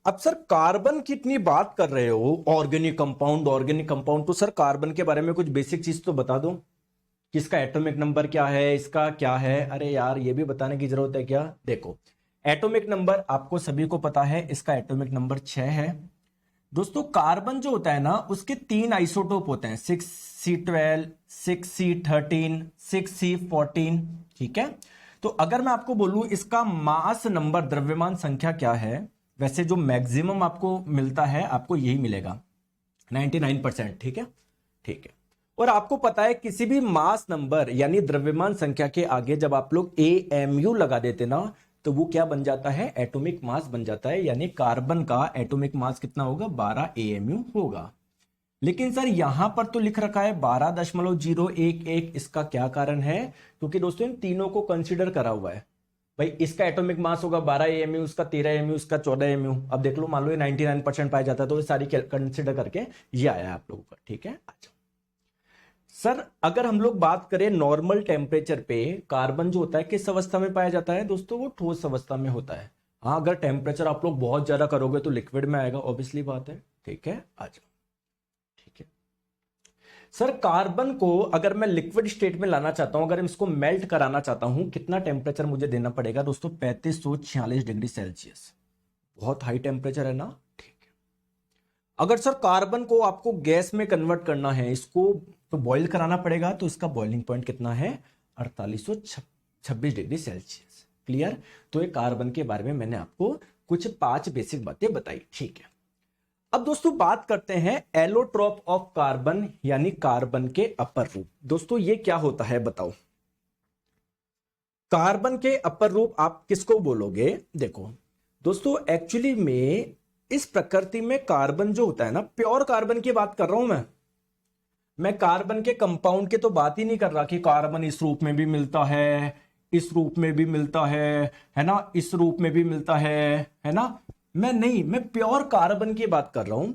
अब सर कार्बन की इतनी बात कर रहे हो, ऑर्गेनिक कंपाउंड ऑर्गेनिक कंपाउंड, तो सर कार्बन के बारे में कुछ बेसिक चीज तो बता दो कि इसका एटॉमिक नंबर क्या है, इसका क्या है। अरे यार ये भी बताने की जरूरत है क्या? देखो एटॉमिक नंबर आपको सभी को पता है, इसका एटॉमिक नंबर 6 है। दोस्तों कार्बन जो होता है ना, उसके 3 आइसोटोप होते हैं, 6C12, 6C13, 6C14। ठीक है, तो अगर मैं आपको बोलूं इसका मास नंबर, द्रव्यमान संख्या क्या है, वैसे जो मैक्सिमम आपको मिलता है आपको यही मिलेगा 99%। ठीक है, ठीक है। और आपको पता है किसी भी मास नंबर यानी द्रव्यमान संख्या के आगे जब आप लोग AMU लगा देते ना, तो वो क्या बन जाता है? एटॉमिक मास बन जाता है। यानी कार्बन का एटॉमिक मास कितना होगा? 12 AMU होगा। लेकिन सर यहां पर तो लिख रखा है 12.011। इसका क्या कारण है? क्योंकि दोस्तों इन तीनों को कंसीडर करा हुआ है। भाई इसका एटॉमिक मास होगा 12 AMU, उसका 13 AMU, उसका 14 AMU। अब देख लो, मान लो ये 99% पाया जाता है, तो ये सारी कंसिडर करके ये आया है आप लोगों का। ठीक है, अच्छा सर अगर हम लोग बात करें नॉर्मल टेम्परेचर पे, कार्बन जो होता है किस अवस्था में पाया जाता है दोस्तों? वो ठोस अवस्था में होता है। हाँ, अगर टेम्परेचर आप लोग बहुत ज्यादा करोगे तो लिक्विड में आएगा, ऑब्वियसली बात है। ठीक है, आ जाओ। ठीक है सर, कार्बन को अगर मैं लिक्विड स्टेट में लाना चाहता हूं, अगर इसको मेल्ट कराना चाहता हूं, कितना टेम्परेचर मुझे देना पड़ेगा दोस्तों? 3546 डिग्री सेल्सियस। बहुत हाई टेम्परेचर है ना। ठीक है, अगर सर कार्बन को आपको गैस में कन्वर्ट करना है, इसको तो बॉईल कराना पड़ेगा, तो इसका बॉइलिंग पॉइंट कितना है? 4826 डिग्री सेल्सियस। क्लियर? तो ये कार्बन के बारे में मैंने आपको कुछ 5 बेसिक बातें बताई। ठीक है, अब दोस्तों बात करते हैं एलोट्रोप ऑफ कार्बन, यानी कार्बन के अपर रूप। दोस्तों ये क्या होता है बताओ? कार्बन के अपर रूप आप किसको बोलोगे? देखो दोस्तों, एक्चुअली में इस प्रकृति में कार्बन जो होता है ना, प्योर कार्बन की बात कर रहा हूं मैं कार्बन के कंपाउंड की तो बात ही नहीं कर रहा कि कार्बन इस रूप में भी मिलता है, इस रूप में भी मिलता है ना, इस रूप में भी मिलता है ना। मैं प्योर कार्बन की बात कर रहा हूं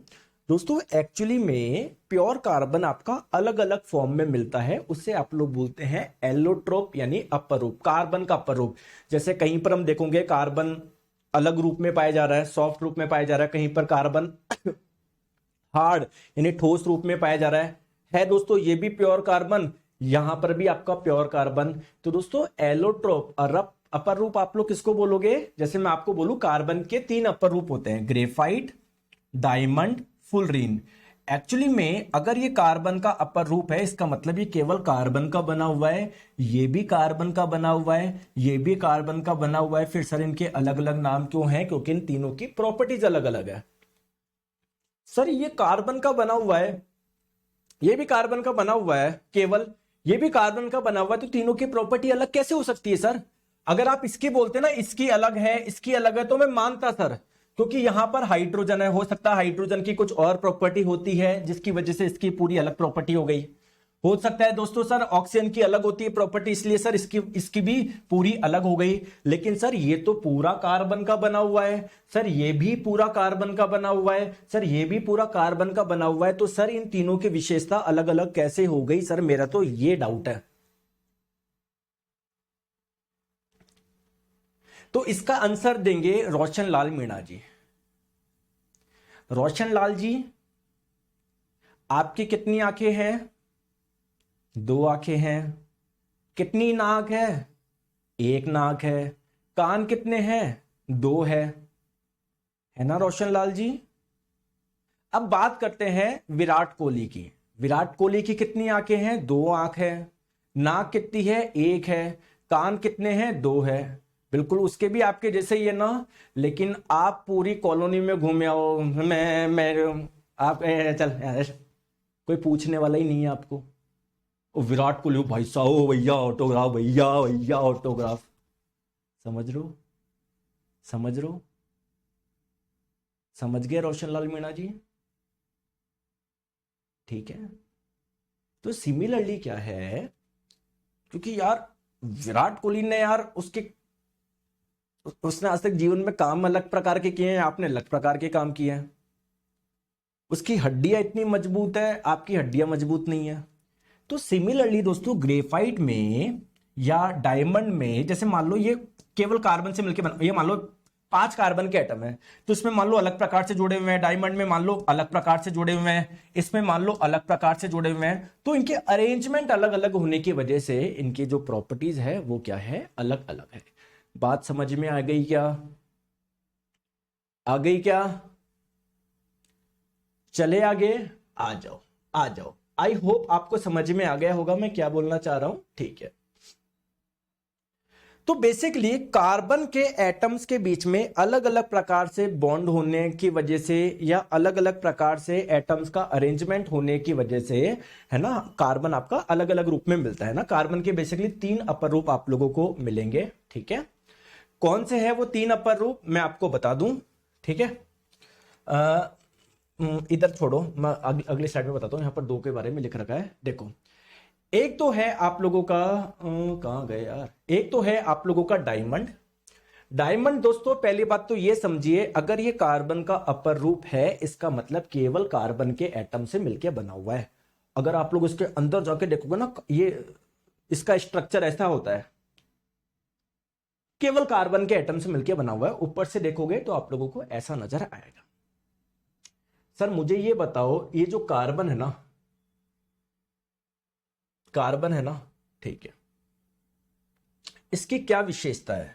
दोस्तों। एक्चुअली में प्योर कार्बन आपका अलग अलग फॉर्म में मिलता है, उससे आप लोग बोलते हैं एलोट्रोप, यानी अपर रूप, कार्बन का अपर रूप। जैसे कहीं पर हम देखोगे कार्बन अलग रूप में पाया जा रहा है, सॉफ्ट रूप में पाया जा रहा है, कहीं पर कार्बन हार्ड यानी ठोस रूप में पाया जा रहा है दोस्तों। ये भी प्योर कार्बन, यहां पर भी आपका प्योर कार्बन। तो दोस्तों एलोट्रोप और अपर रूप आप लोग किसको बोलोगे? जैसे मैं आपको बोलूं, कार्बन के 3 अपर रूप होते हैं, ग्रेफाइट, डायमंड, फुलरीन। एक्चुअली में अगर ये कार्बन का अपर रूप है, इसका मतलब ये केवल कार्बन का बना हुआ है, ये भी कार्बन का बना हुआ है, ये भी कार्बन का बना हुआ है। फिर सर इनके अलग अलग नाम क्यों हैं? क्योंकि इन तीनों की प्रॉपर्टीज अलग अलग है। सर ये कार्बन का बना हुआ है, ये भी कार्बन का बना हुआ है, केवल ये भी कार्बन का बना हुआ है, तो तीनों की प्रॉपर्टी अलग कैसे हो सकती है सर? अगर आप इसकी बोलते ना इसकी अलग है, इसकी अलग है, तो मैं मानता सर, क्योंकि यहां पर हाइड्रोजन है, हो सकता है हाइड्रोजन की कुछ और प्रॉपर्टी होती है जिसकी वजह से इसकी पूरी अलग प्रॉपर्टी हो गई। हो सकता है दोस्तों सर ऑक्सीजन की अलग होती है प्रॉपर्टी, इसलिए सर इसकी भी पूरी अलग हो गई। लेकिन सर ये तो पूरा कार्बन का बना हुआ है, सर ये भी पूरा कार्बन का बना हुआ है, सर ये भी पूरा कार्बन का बना हुआ है, तो सर इन तीनों की विशेषता अलग अलग कैसे हो गई? सर मेरा तो ये डाउट है। तो इसका आंसर देंगे रोशन लाल मीणा जी। रोशन लाल जी, आपकी कितनी आंखें हैं? 2 आंखें हैं। कितनी नाक है? 1 नाक है। कान कितने हैं? 2 है ना रोशन लाल जी? अब बात करते हैं विराट कोहली की। विराट कोहली की कितनी आंखें हैं? 2 आंख है। नाक कितनी है? 1 है। कान कितने हैं? 2 है। बिल्कुल उसके भी आपके जैसे ही है ना। लेकिन आप पूरी कॉलोनी में घूमे आओ, मैं आप चल यार, कोई पूछने वाला ही नहीं है आपको। ओ विराट कोहली, भाई साहब, ओ भैया ऑटोग्राफ, भैया भैया ऑटोग्राफ। समझ लो, समझ लो, समझ गए रोशन लाल मीणा जी? ठीक है, तो सिमिलरली क्या है, क्योंकि यार विराट कोहली ने यार उसने आज तक जीवन में काम अलग प्रकार के किए हैं, आपने अलग प्रकार के काम किए हैं। उसकी हड्डियां इतनी मजबूत है, आपकी हड्डियां मजबूत नहीं है। तो सिमिलरली दोस्तों ग्रेफाइट में या डायमंड में, जैसे मान लो ये केवल कार्बन से मिलकर बना, ये मान लो 5 कार्बन के एटम है, तो इसमें मान लो अलग प्रकार से जुड़े हुए हैं, डायमंड में मान लो अलग प्रकार से जुड़े हुए हैं, इसमें मान लो अलग प्रकार से जुड़े हुए हैं, तो इनके अरेंजमेंट अलग अलग होने की वजह से इनकी जो प्रॉपर्टीज है वो क्या है, अलग अलग है। बात समझ में आ गई क्या? आ गई क्या? चले आगे, आ जाओ आ जाओ। आई होप आपको समझ में आ गया होगा मैं क्या बोलना चाह रहा हूं, ठीक है। तो बेसिकली कार्बन के एटम्स के बीच में अलग अलग प्रकार से बॉन्ड होने की वजह से या अलग अलग प्रकार से एटम्स का अरेंजमेंट होने की वजह से, है ना, कार्बन आपका अलग अलग रूप में मिलता है ना। कार्बन के बेसिकली 3 अपर रूप आप लोगों को मिलेंगे, ठीक है। कौन से है वो 3 अपर रूप मैं आपको बता दूं, ठीक है। इधर छोड़ो, मैं अगले स्लाइड में बताता हूं। यहां पर 2 के बारे में लिख रखा है, देखो। एक तो है आप लोगों का, कहां गए यार, एक तो है आप लोगों का डायमंड। डायमंड दोस्तों पहली बात तो ये समझिए, अगर ये कार्बन का अपर रूप है, इसका मतलब केवल कार्बन के एटम से मिलकर बना हुआ है। अगर आप लोग इसके अंदर जाके देखोगे ना, ये इसका स्ट्रक्चर ऐसा होता है, केवल कार्बन के एटम से मिलकर बना हुआ है। ऊपर से देखोगे तो आप लोगों को ऐसा नजर आएगा। सर मुझे ये बताओ, ये जो कार्बन है ना, कार्बन है ना, ठीक है, इसकी क्या विशेषता है?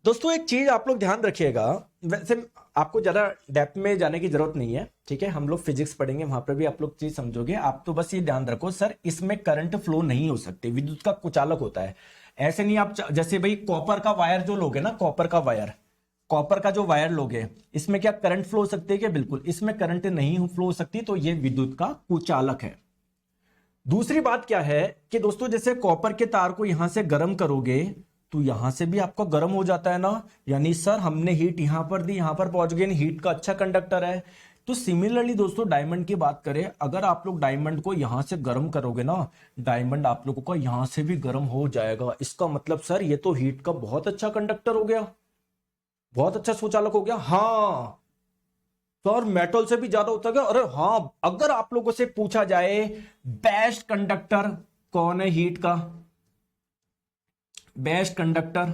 दोस्तों एक चीज आप लोग ध्यान रखिएगा, वैसे आपको ज्यादा डेप्थ में जाने की जरूरत नहीं है, ठीक है। हम लोग फिजिक्स पढ़ेंगे, वहां पर भी आप लोग चीज समझोगे। आप तो बस ये ध्यान रखो सर, इसमें करंट फ्लो नहीं हो सकती, विद्युत का कुचालक होता है। ऐसे नहीं आप जैसे भाई कॉपर का वायर जो लोगे ना, कॉपर का वायर, कॉपर का जो वायर लोगे, इसमें क्या करंट फ्लो हो सकती है क्या? बिल्कुल, इसमें करंट नहीं फ्लो हो सकती, तो ये विद्युत का कुचालक है। दूसरी बात क्या है कि दोस्तों जैसे कॉपर के तार को यहां से गर्म करोगे तो यहां से भी आपका गर्म हो जाता है ना, यानी सर हमने हीट यहां पर दी, यहां पर पहुंच गए, हीट का अच्छा कंडक्टर है। तो सिमिलरली दोस्तों डायमंड की बात करें, अगर आप लोग डायमंड को यहां से गर्म करोगे ना, डायमंड आप लोगों का यहां से भी गर्म हो जाएगा। इसका मतलब सर ये तो हीट का बहुत अच्छा कंडक्टर हो गया, बहुत अच्छा सुचालक हो गया। हाँ सर मेटल से भी ज्यादा होता है। अरे हाँ, अगर आप लोगों से पूछा जाए बेस्ट कंडक्टर कौन है हीट का, बेस्ट कंडक्टर,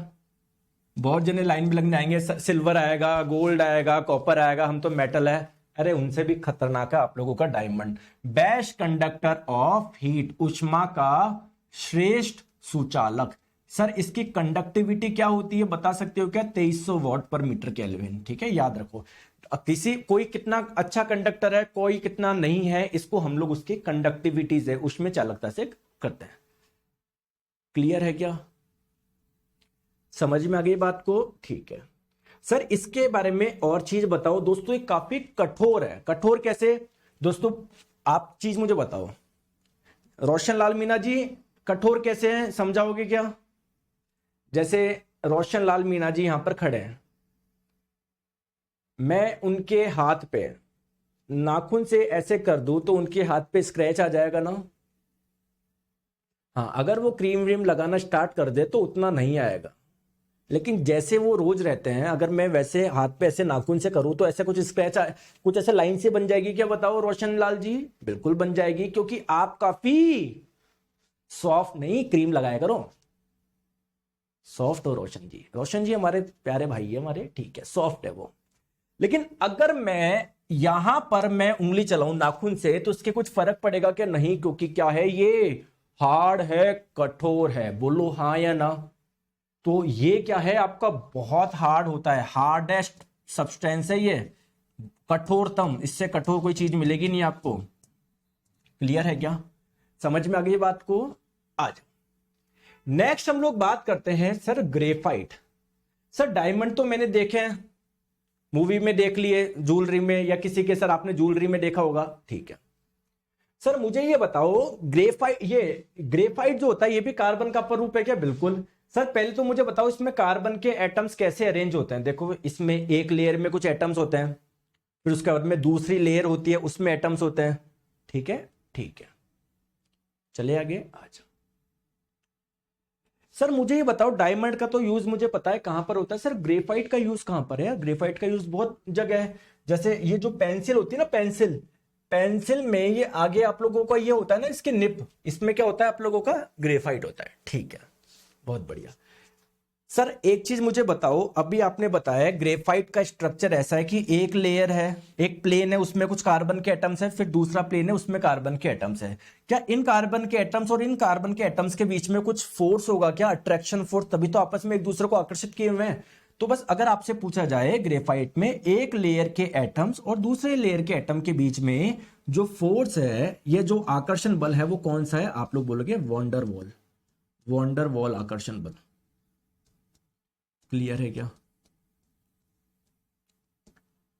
बहुत जने लाइन भी लगने आएंगे, सिल्वर आएगा, गोल्ड आएगा, कॉपर आएगा, हम तो मेटल है। अरे उनसे भी खतरनाक है आप लोगों का diamond. Best conductor of heat, ऊष्मा का श्रेष्ठ सुचालक। सर इसकी कंडक्टिविटी क्या होती है बता सकते हो क्या? 2300 वॉट पर मीटर केल्विन, ठीक है, याद रखो। किसी कोई कितना अच्छा कंडक्टर है, कोई कितना नहीं है, इसको हम लोग उसकी कंडक्टिविटी से, उसमें चालकता से करते हैं। क्लियर है क्या? समझ में आ गई बात को? ठीक है सर, इसके बारे में और चीज बताओ दोस्तों। ये काफी कठोर है। कठोर कैसे दोस्तों? आप चीज मुझे बताओ, रोशन लाल मीना जी, कठोर कैसे हैं समझाओगे क्या? जैसे रोशन लाल मीना जी यहां पर खड़े हैं, मैं उनके हाथ पे नाखून से ऐसे कर दूं तो उनके हाथ पे स्क्रैच आ जाएगा ना? हाँ, अगर वो क्रीम व्रीम लगाना स्टार्ट कर दे तो उतना नहीं आएगा, लेकिन जैसे वो रोज रहते हैं, अगर मैं वैसे हाथ पे ऐसे नाखून से करूं तो ऐसे कुछ स्क्रैच कुछ ऐसे लाइन से बन जाएगी क्या? बताओ रोशन लाल जी। बिल्कुल बन जाएगी, क्योंकि आप काफी सॉफ्ट नहीं, क्रीम लगाया करो, सॉफ्ट हो रोशन जी। रोशन जी हमारे प्यारे भाई है हमारे, ठीक है, सॉफ्ट है वो। लेकिन अगर मैं यहां पर मैं उंगली चलाऊं नाखून से तो उसके कुछ फर्क पड़ेगा क्या? नहीं, क्योंकि क्या है, ये हार्ड है, कठोर है। बोलो हाँ या ना। तो ये क्या है आपका, बहुत हार्ड होता है, हार्डेस्ट सब्सटेंस है ये, कठोरतम, इससे कठोर कोई चीज मिलेगी नहीं आपको। क्लियर है क्या? समझ में आ गई बात को? आज नेक्स्ट हम लोग बात करते हैं सर ग्रेफाइट। सर डायमंड तो मैंने देखे हैं, मूवी में देख लिए, ज्वेलरी में, या किसी के सर आपने ज्वेलरी में देखा होगा, ठीक है। सर मुझे ये बताओ, ग्रेफाइट, ये ग्रेफाइट जो होता है ये भी कार्बन का रूप है क्या? बिल्कुल। सर पहले तो मुझे बताओ इसमें कार्बन के एटम्स कैसे अरेंज होते हैं? देखो इसमें एक लेयर में कुछ एटम्स होते हैं, फिर उसके बाद में दूसरी लेयर होती है, उसमें एटम्स होते हैं, ठीक है, ठीक है। चले आगे, आज सर मुझे ये बताओ, डायमंड का तो यूज मुझे पता है कहां पर होता है, सर ग्रेफाइट का यूज कहां पर है? ग्रेफाइट का यूज बहुत जगह है। जैसे ये जो पेंसिल होती है ना, पेंसिल, पेंसिल में ये आगे आप लोगों का ये होता है ना, इसके निप, इसमें क्या होता है आप लोगों का? ग्रेफाइट होता है, ठीक है। बहुत बढ़िया। सर एक चीज मुझे बताओ, अभी आपने बताया ग्रेफाइट का स्ट्रक्चर ऐसा है कि एक लेयर है, एक प्लेन है, उसमें कुछ कार्बन के एटम्स है, फिर दूसरा प्लेन है उसमें कार्बन के एटम्स है। क्या इन कार्बन के एटम्स और इन कार्बन के एटम्स के बीच में कुछ फोर्स होगा क्या, अट्रैक्शन फोर्स, तभी तो आपस में एक दूसरे को आकर्षित किए हुए हैं। तो बस अगर आपसे पूछा जाए ग्रेफाइट में एक लेयर के एटम्स और दूसरे लेयर के एटम के बीच में जो फोर्स है, ये जो आकर्षण बल है वो कौन सा है, आप लोग बोलोगे वॉन्डर वॉल, वॉन्डर वॉल आकर्षण बल। क्लियर है क्या,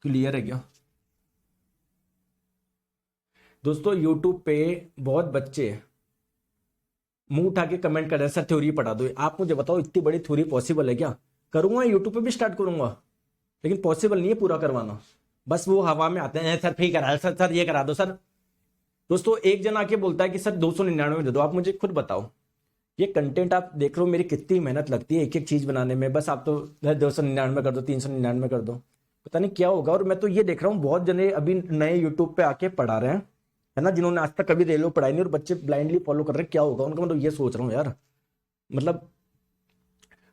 क्लियर है क्या दोस्तों। यूट्यूब पे बहुत बच्चे मुंह उठा के कमेंट कर रहे हैं सर थ्योरी पढ़ा दो। आप मुझे बताओ इतनी बड़ी थ्योरी पॉसिबल है क्या? करूंगा यूट्यूब पे भी स्टार्ट करूंगा, लेकिन पॉसिबल नहीं है पूरा करवाना। बस वो हवा में आते हैं सर फ्री करा, सर ये करा दो सर। दोस्तों एक जन आके बोलता है कि सर 299 दे दो। आप मुझे खुद बताओ, ये कंटेंट आप देख रहे हो मेरी कितनी मेहनत लगती है एक एक चीज बनाने में, बस आप तो 299 कर दो, 399 कर दो, पता नहीं क्या होगा। और मैं तो ये देख रहा हूँ बहुत जने अभी नए यूट्यूब पे आके पढ़ा रहे हैं, है ना, जिन्होंने आज तक कभी रेलो पढ़ाई नहीं, और बच्चे ब्लाइंडली फॉलो कर रहे हैं, क्या होगा उनका। मतलब ये सोच रहा हूँ यार, मतलब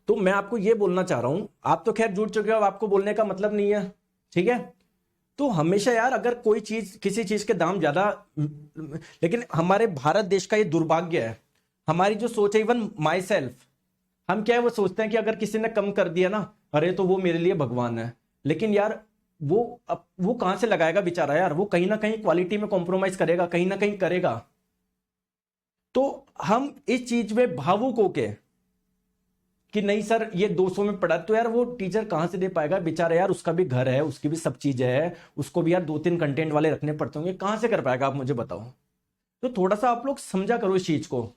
तो मैं आपको ये बोलना चाह रहा हूं, आप तो खैर जुड़ चुके हो, आपको बोलने का मतलब नहीं है, ठीक है। तो हमेशा यार अगर कोई चीज, किसी चीज के दाम ज्यादा, लेकिन हमारे भारत देश का ये दुर्भाग्य है, हमारी जो सोच है, इवन माई सेल्फ, हम क्या है वो सोचते हैं कि अगर किसी ने कम कर दिया ना, अरे तो वो मेरे लिए भगवान है। लेकिन यार वो कहां से लगाएगा बेचारा यार, वो कहीं ना कहीं क्वालिटी में कॉम्प्रोमाइज करेगा, कहीं ना कहीं करेगा। तो हम इस चीज में भावुक होके कि नहीं सर ये 200 में पड़ा, तो यार वो टीचर कहां से दे पाएगा बेचारा यार, उसका भी घर है, उसकी भी सब चीजें है, उसको भी यार 2-3 कंटेंट वाले रखने पड़ते होंगे, कहां से कर पाएगा आप मुझे बताओ। तो थोड़ा सा आप लोग समझा करो इस चीज को,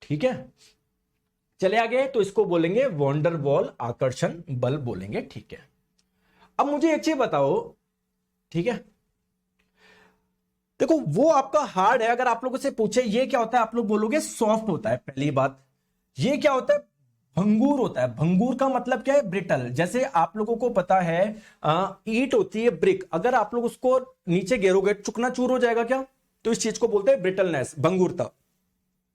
ठीक है। चले आगे, तो इसको बोलेंगे वॉन्डर वॉल आकर्षण बल बोलेंगे, ठीक है। अब मुझे एक चीज बताओ, ठीक है, देखो वो आपका हार्ड है, अगर आप लोगों से पूछे ये क्या होता है, आप लोग बोलोगे सॉफ्ट होता है। पहली बात, ये क्या होता है, भंगूर होता है। भंगूर का मतलब क्या है, ब्रिटल। जैसे आप लोगों को पता है ईंट होती है ब्रिक, अगर आप लोग उसको नीचे गिरोगे चुकना चूर हो जाएगा क्या, तो इस चीज को बोलते हैं ब्रिटलनेस, भंगूरता।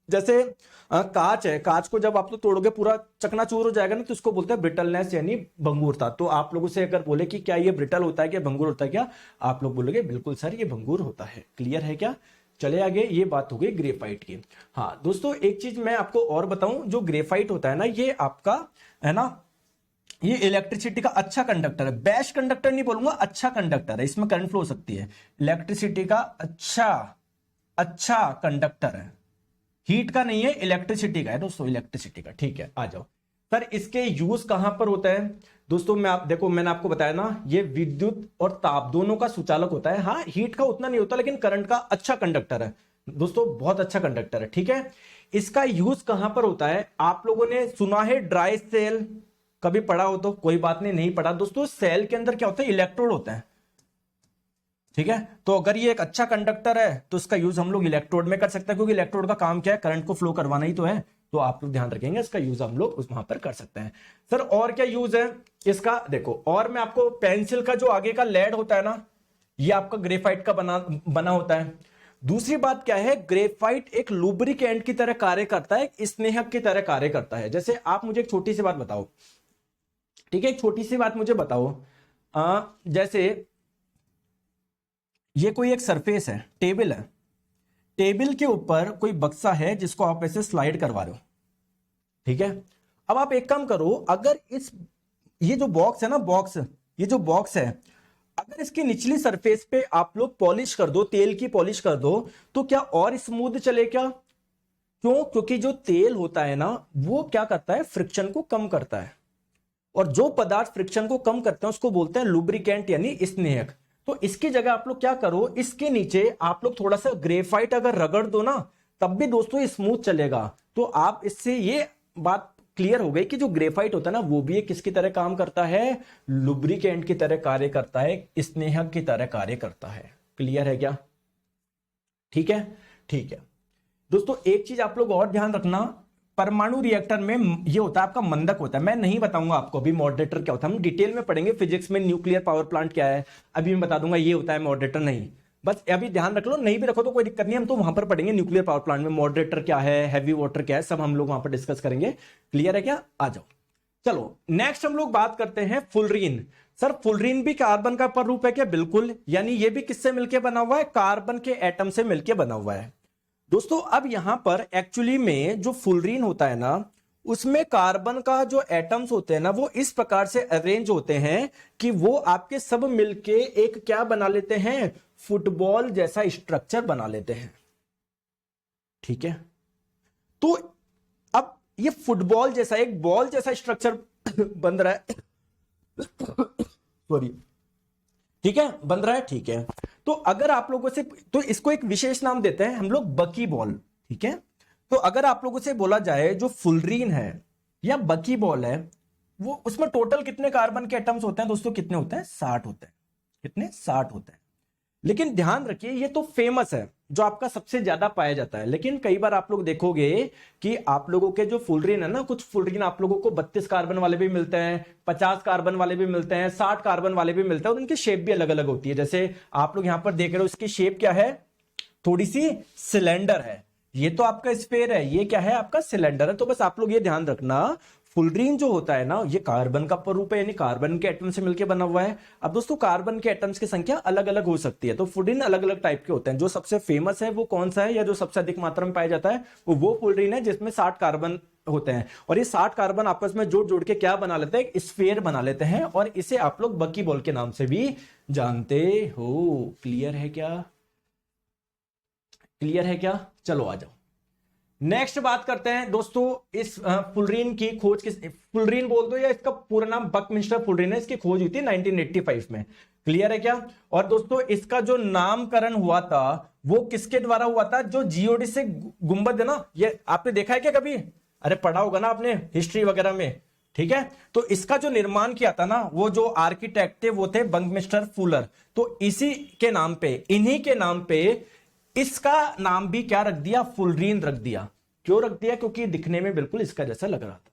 जैसे कांच है, कांच को जब आप लोग तोड़ोगे पूरा चकनाचूर हो जाएगा ना, तो इसको बोलते हैं ब्रिटलनेस यानी भंगूरता। तो आप लोगों से अगर बोले कि क्या ये ब्रिटल होता है क्या भंगूर होता है क्या, आप लोग बोलोगे बिल्कुल सर ये भंगूर होता है। क्लियर है क्या? चले आगे, ये बात हो गई ग्रेफाइट की। हाँ दोस्तों एक चीज मैं आपको और बताऊं, जो ग्रेफाइट होता है ना, ये आपका है ना, ये इलेक्ट्रिसिटी का अच्छा कंडक्टर है। बेस्ट कंडक्टर नहीं बोलूंगा, अच्छा कंडक्टर है, इसमें करंट फ्लो हो सकती है। इलेक्ट्रिसिटी का अच्छा कंडक्टर है, हीट का नहीं है, इलेक्ट्रिसिटी का है दोस्तों, इलेक्ट्रिसिटी का। ठीक है, आ जाओ सर, इसके यूज कहां पर होता है दोस्तों। मैं आप देखो, मैंने आपको बताया ना, ये विद्युत और ताप दोनों का सुचालक होता है। हाँ हीट का उतना नहीं होता, लेकिन करंट का अच्छा कंडक्टर है दोस्तों, बहुत अच्छा कंडक्टर है, ठीक है। इसका यूज कहां पर होता है, आप लोगों ने सुना है ड्राई सेल, कभी पढ़ा हो तो कोई बात नहीं, नहीं पढ़ा दोस्तों। सेल के अंदर क्या होता है, इलेक्ट्रोड होता है, ठीक है। तो अगर ये एक अच्छा कंडक्टर है तो इसका यूज हम लोग इलेक्ट्रोड में कर सकते हैं, क्योंकि इलेक्ट्रोड का काम क्या है, करंट को फ्लो करवाना ही तो है। तो आप लोग ध्यान रखेंगे, इसका यूज हम लोग उस वहां पर कर सकते हैं। सर और क्या यूज है इसका, देखो, और मैं आपको पेंसिल का जो आगे का लेड होता है ना, ये आपका ग्रेफाइट का बना होता है। दूसरी बात क्या है, ग्रेफाइट एक लुब्रिकेंट की तरह कार्य करता है, स्नेहक की तरह कार्य करता है। जैसे आप मुझे एक छोटी सी बात बताओ, ठीक है, एक छोटी सी बात मुझे बताओ, जैसे ये कोई एक सरफेस है, टेबल है, टेबल के ऊपर कोई बक्सा है जिसको आप ऐसे स्लाइड करवा रहे हो, ठीक है। अब आप एक काम करो, अगर ये जो बॉक्स है ना, ये जो बॉक्स है, अगर इसकी निचली सरफेस पे आप लोग पॉलिश कर दो, तेल की पॉलिश कर दो, तो क्या और स्मूथ चले क्या? क्यों? क्योंकि जो तेल होता है ना, वो क्या करता है, फ्रिक्शन को कम करता है, और जो पदार्थ फ्रिक्शन को कम करते हैं उसको बोलते हैं लुब्रिकेंट यानी स्नेहक। तो इसकी जगह आप लोग क्या करो, इसके नीचे आप लोग थोड़ा सा ग्रेफाइट अगर रगड़ दो ना, तब भी दोस्तों स्मूथ चलेगा। तो आप इससे ये बात क्लियर हो गई कि जो ग्रेफाइट होता है ना, वो भी एक किसकी तरह काम करता है, लुब्रिकेंट की तरह कार्य करता है, स्नेहक की तरह कार्य करता है। क्लियर है क्या? ठीक है, ठीक है दोस्तों, एक चीज आप लोग और ध्यान रखना, परमाणु रिएक्टर में ये होता है आपका मंदक होता है। मैं नहीं बताऊंगा आपको अभी मॉडरेटर क्या होता है, हम डिटेल में पढ़ेंगे फिजिक्स में, न्यूक्लियर पावर प्लांट क्या है, अभी मैं बता दूंगा ये होता है मॉडरेटर, नहीं। बस अभी ध्यान रख लो, नहीं भी रखो तो कोई दिक्कत नहीं, हम तो वहां पर पढ़ेंगे न्यूक्लियर पावर प्लांट में मॉडरेटर क्या है, हैवी वाटर क्या है, सब हम लोग वहां पर डिस्कस करेंगे। क्लियर है क्या? आ जाओ। चलो नेक्स्ट हम लोग बात करते हैं फुलरीन। सर फुलरीन भी कार्बन का पररूप है क्या? बिल्कुल, यानी ये भी किससे मिलकर बना हुआ है? कार्बन के एटम से मिलकर बना हुआ है। दोस्तों अब यहां पर एक्चुअली में जो फुलरीन होता है ना, उसमें कार्बन का जो एटम्स होते हैं ना, वो इस प्रकार से अरेंज होते हैं कि वो आपके सब मिलके एक क्या बना लेते हैं? फुटबॉल जैसा स्ट्रक्चर बना लेते हैं। ठीक है, तो अब ये फुटबॉल जैसा एक बॉल जैसा स्ट्रक्चर बन रहा है, सॉरी, ठीक है, बन रहा है। ठीक है, तो अगर आप लोगों से, तो इसको एक विशेष नाम देते हैं हम लोग, बकी बॉल। ठीक है, तो अगर आप लोगों से बोला जाए जो फुलरीन है या बकी बॉल है, वो उसमें टोटल कितने कार्बन के एटम्स होते हैं दोस्तों? कितने होते हैं? 60 होते हैं। कितने? 60 होते हैं। लेकिन ध्यान रखिए ये तो फेमस है, जो आपका सबसे ज्यादा पाया जाता है, लेकिन कई बार आप लोग देखोगे कि आप लोगों के जो फुलरीन है ना, कुछ फुलरीन आप लोगों को 32 कार्बन वाले भी मिलते हैं, 50 कार्बन वाले भी मिलते हैं, 60 कार्बन वाले भी मिलते हैं, और उनकी शेप भी अलग अलग होती है। जैसे आप लोग यहां पर देख रहे हो, इसकी शेप क्या है? थोड़ी सी सिलेंडर है। ये तो आपका स्फेयर है, ये क्या है? आपका सिलेंडर है। तो बस आप लोग ये ध्यान रखना, फुलरीन जो होता है ना, ये कार्बन का पररूप है, यानी कार्बन के एटम से मिलकर बना हुआ है। अब दोस्तों कार्बन के एटम्स की संख्या अलग अलग हो सकती है, तो फुलरीन अलग अलग टाइप के होते हैं। जो सबसे फेमस है वो कौन सा है, या जो सबसे अधिक मात्रा में पाया जाता है, वो फुलरीन है जिसमें 60 कार्बन होते हैं। और ये 60 कार्बन आपस में जोड़ जोड़ के क्या बना लेते हैं? एक स्फेयर बना लेते हैं, और इसे आप लोग बकी बॉल के नाम से भी जानते हो। क्लियर है क्या? क्लियर है क्या? चलो आ जाओ, नेक्स्ट बात करते हैं दोस्तों। इस फुलरीन की खोज किस, फुलरीन बोल दो या इसका पूरा नाम बकमिंस्टर फुलरीन है, इसकी खोज हुई थी 1985 में। क्लियर है क्या? और दोस्तों इसका जो नामकरण हुआ था वो किसके द्वारा हुआ था? जो जीओडी से गुंबद है ना, ये आपने देखा है क्या कभी? अरे पढ़ा होगा ना आपने हिस्ट्री वगैरह में। ठीक है, तो इसका जो निर्माण किया था ना, वो जो आर्किटेक्ट थे वो थे बकमिंस्टर फुलर। तो इसी के नाम पे, इन्हीं के नाम पे इसका नाम भी क्या रख दिया? फुलरीन रख दिया। क्यों रख दिया? क्योंकि दिखने में बिल्कुल इसका जैसा लग रहा था।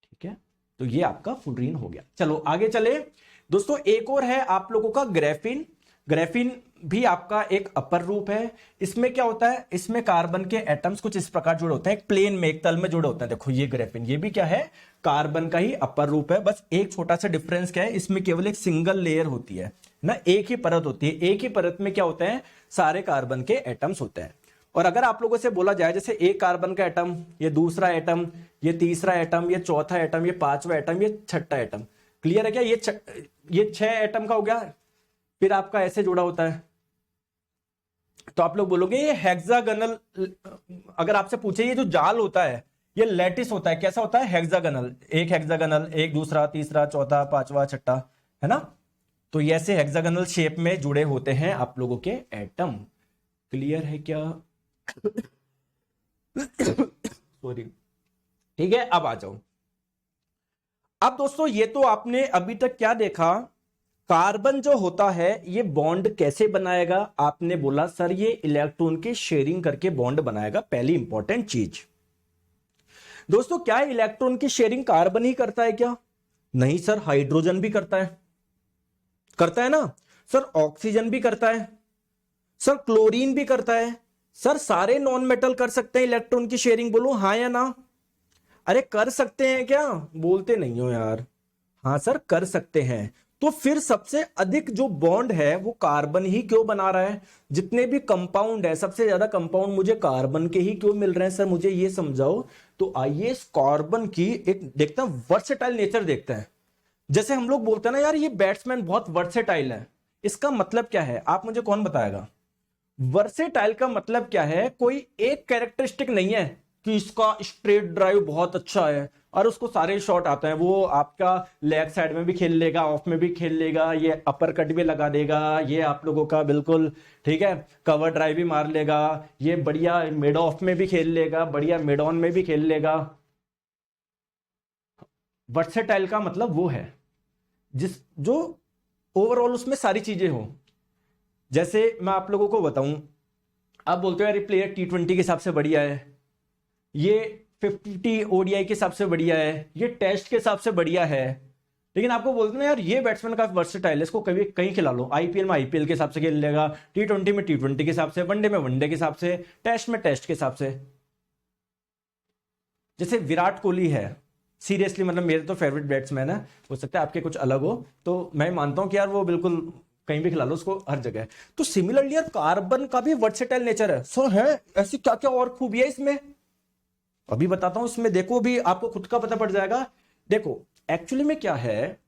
ठीक है, तो ये आपका फुलरीन हो गया। चलो आगे चले दोस्तों, एक और है आप लोगों का ग्रेफिन। ग्रेफिन भी आपका एक अपर रूप है। इसमें क्या होता है? इसमें कार्बन के एटम्स कुछ इस प्रकार जुड़े होते हैं, एक प्लेन में, एक तल में जुड़े होते हैं। देखो ये ग्रेफिन, ये भी क्या है? कार्बन का ही अपर रूप है। बस एक छोटा सा डिफरेंस क्या है, इसमें केवल एक सिंगल लेयर होती है ना, एक ही परत होती है। एक ही परत में क्या होते हैं? सारे कार्बन के एटम्स होते हैं। और अगर आप लोगों से बोला जाए जैसे एक कार्बन का एटम, ये दूसरा एटम, ये तीसरा एटम, ये चौथा एटम, ये पांचवा एटम, ये छठा एटम। क्लियर है क्या? ये 6 एटम का हो गया, फिर आपका ऐसे जुड़ा होता है, तो आप लोग बोलोगे ये हेक्सागोनल। अगर आपसे पूछे ये जो जाल होता है ये लैटिस होता है, कैसा होता है? हेक्सागोनल। एक हेक्सागोनल, एक दूसरा, तीसरा, चौथा, पांचवा, छठा, है ना? तो ये ऐसे हेक्सागोनल शेप में जुड़े होते हैं आप लोगों के एटम। क्लियर है क्या? सॉरी। ठीक है, अब आ जाओ। अब दोस्तों ये तो आपने अभी तक क्या देखा, कार्बन जो होता है ये बॉन्ड कैसे बनाएगा? आपने बोला सर ये इलेक्ट्रॉन की शेयरिंग करके बॉन्ड बनाएगा। पहली इंपॉर्टेंट चीज दोस्तों, क्या इलेक्ट्रॉन की शेयरिंग कार्बन ही करता है क्या? नहीं सर, हाइड्रोजन भी करता है। करता है ना सर? ऑक्सीजन भी करता है सर, क्लोरीन भी करता है सर। सारे नॉन मेटल कर सकते हैं इलेक्ट्रॉन की शेयरिंग, बोलो हाँ या ना? अरे कर सकते हैं क्या? बोलते नहीं हो यार। हाँ सर कर सकते हैं। तो फिर सबसे अधिक जो बॉन्ड है वो कार्बन ही क्यों बना रहा है? जितने भी कंपाउंड है, सबसे ज्यादा कंपाउंड मुझे कार्बन के ही क्यों मिल रहे हैं? सर मुझे ये समझाओ। तो आइए इस कार्बन की एक देखते हैं, वर्सेटाइल नेचर देखते हैं। जैसे हम लोग बोलते हैं ना यार ये बैट्समैन बहुत वर्सेटाइल है, इसका मतलब क्या है? आप मुझे कौन बताएगा? वर्सेटाइल का मतलब क्या है? कोई एक कैरेक्टरिस्टिक नहीं है कि इसका स्ट्रेट ड्राइव बहुत अच्छा है और उसको सारे शॉट आते हैं, वो आपका लेग साइड में भी खेल लेगा, ऑफ में भी खेल लेगा, ये अपर कट भी लगा देगा, ये आप लोगों का बिल्कुल ठीक है कवर ड्राइव भी मार लेगा, ये बढ़िया मिड ऑफ में भी खेल लेगा, बढ़िया मिड ऑन में भी खेल लेगा। वर्सेटाइल का मतलब वो है जो ओवरऑल उसमें सारी चीजें हो। जैसे मैं आप लोगों को बताऊं, आप बोलते हो यार ये प्लेयर T20 के हिसाब से बढ़िया है, ये 50 ODI के हिसाब से बढ़िया है, ये टेस्ट के हिसाब से बढ़िया है, लेकिन आपको बोलते ना यार ये बैट्समैन का वर्सेटाइल है, इसको कभी कहीं खिला लो, आईपीएल में आईपीएल के हिसाब से खेल लेगा, टी20 में टी20 के हिसाब से, वनडे में वनडे के हिसाब से, टेस्ट में टेस्ट के हिसाब से। जैसे विराट कोहली है, सीरियसली मतलब मेरे तो फेवरेट बैट्समैन है, हो सकता है आपके कुछ अलग हो, तो मैं मानता हूं कि यार वो बिल्कुल कहीं भी खिला लो उसको, हर जगह। तो सिमिलरली यार कार्बन का भी वर्सेटाइल नेचर है। सो है ऐसी क्या क्या और खूबी है इसमें, अभी बताता हूं। इसमें देखो भी आपको खुद का पता पड़ जाएगा। देखो एक्चुअली में क्या है,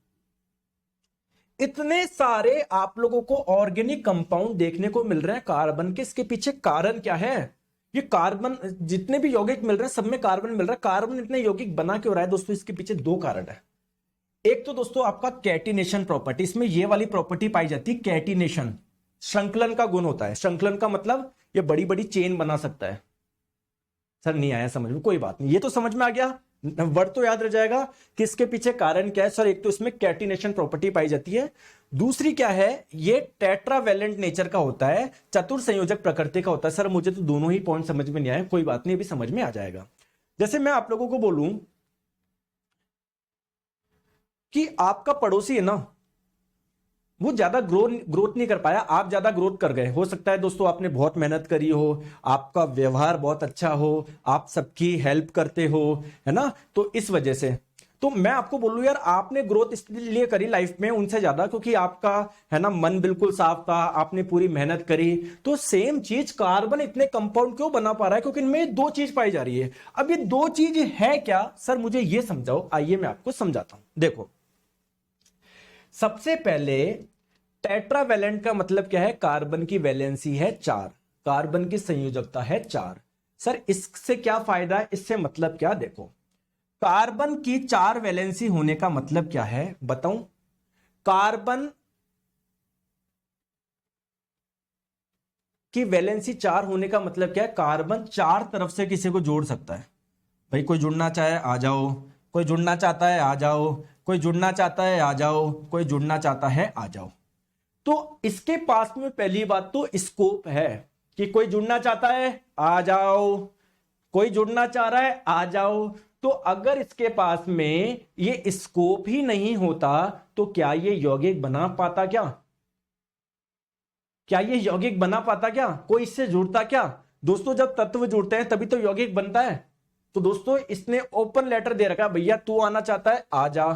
इतने सारे आप लोगों को ऑर्गेनिक कंपाउंड देखने को मिल रहे हैं कार्बन के, इसके पीछे कारण क्या है? ये कार्बन जितने भी यौगिक मिल रहे हैं सब में कार्बन मिल रहा है। कार्बन इतने यौगिक बना क्यों रहा है दोस्तों? इसके पीछे दो कारण है। एक तो दोस्तों आपका कैटिनेशन प्रॉपर्टी, इसमें ये वाली प्रॉपर्टी पाई जाती है कैटिनेशन, श्रृंखलन का गुण होता है। श्रृंखलन का मतलब ये बड़ी बड़ी चेन बना सकता है। सर नहीं आया समझ में, कोई बात नहीं, ये तो समझ में आ गया, वर्ड तो याद रह जाएगा कि इसके पीछे कारण क्या है। सर एक तो इसमें कैटिनेशन प्रॉपर्टी पाई जाती है, दूसरी क्या है, ये टेट्रावेलेंट नेचर का होता है, चतुर संयोजक प्रकृति का होता है। सर मुझे तो दोनों ही पॉइंट समझ में नहीं आए, कोई बात नहीं, अभी समझ में आ जाएगा। जैसे मैं आप लोगों को बोलूं कि आपका पड़ोसी है ना, वो ज्यादा ग्रोथ नहीं कर पाया, आप ज्यादा ग्रोथ कर गए। हो सकता है दोस्तों आपने बहुत मेहनत करी हो, आपका व्यवहार बहुत अच्छा हो, आप सबकी हेल्प करते हो, है ना, तो इस वजह से तो मैं आपको बोलूं यार आपने ग्रोथ इसलिए करी लाइफ में उनसे ज्यादा, क्योंकि आपका है ना मन बिल्कुल साफ था, आपने पूरी मेहनत करी। तो सेम चीज कार्बन इतने कंपाउंड क्यों बना पा रहा है? क्योंकि इनमें दो चीज पाई जा रही है। अब ये दो चीज है क्या? सर मुझे ये समझाओ, आइए मैं आपको समझाता हूं। देखो सबसे पहले टेट्रावेलेंट का मतलब क्या है? कार्बन की वैलेंसी है 4, कार्बन की संयोजकता है 4। सर इससे क्या फायदा है, इससे मतलब क्या? देखो कार्बन की 4 वैलेंसी होने का मतलब क्या है बताऊं। कार्बन की वैलेंसी 4 होने का मतलब क्या है? कार्बन 4 तरफ से किसी को जोड़ सकता है। भाई कोई जुड़ना चाहे आ जाओ, कोई जुड़ना चाहता है आ जाओ, कोई जुड़ना चाहता है आ जाओ, कोई जुड़ना चाहता है आ जाओ। तो इसके पास में पहली बात तो स्कोप है कि कोई जुड़ना चाहता है आ जाओ, कोई जुड़ना चाह रहा है आ जाओ। तो अगर इसके पास में ये स्कोप ही नहीं होता तो क्या ये यौगिक बना पाता? क्या ये यौगिक बना पाता? क्या कोई इससे जुड़ता? क्या दोस्तों जब तत्व जुड़ते हैं तभी तो यौगिक बनता है। तो दोस्तों इसने ओपन लेटर दे रखा, भैया तू आना चाहता है आ जा,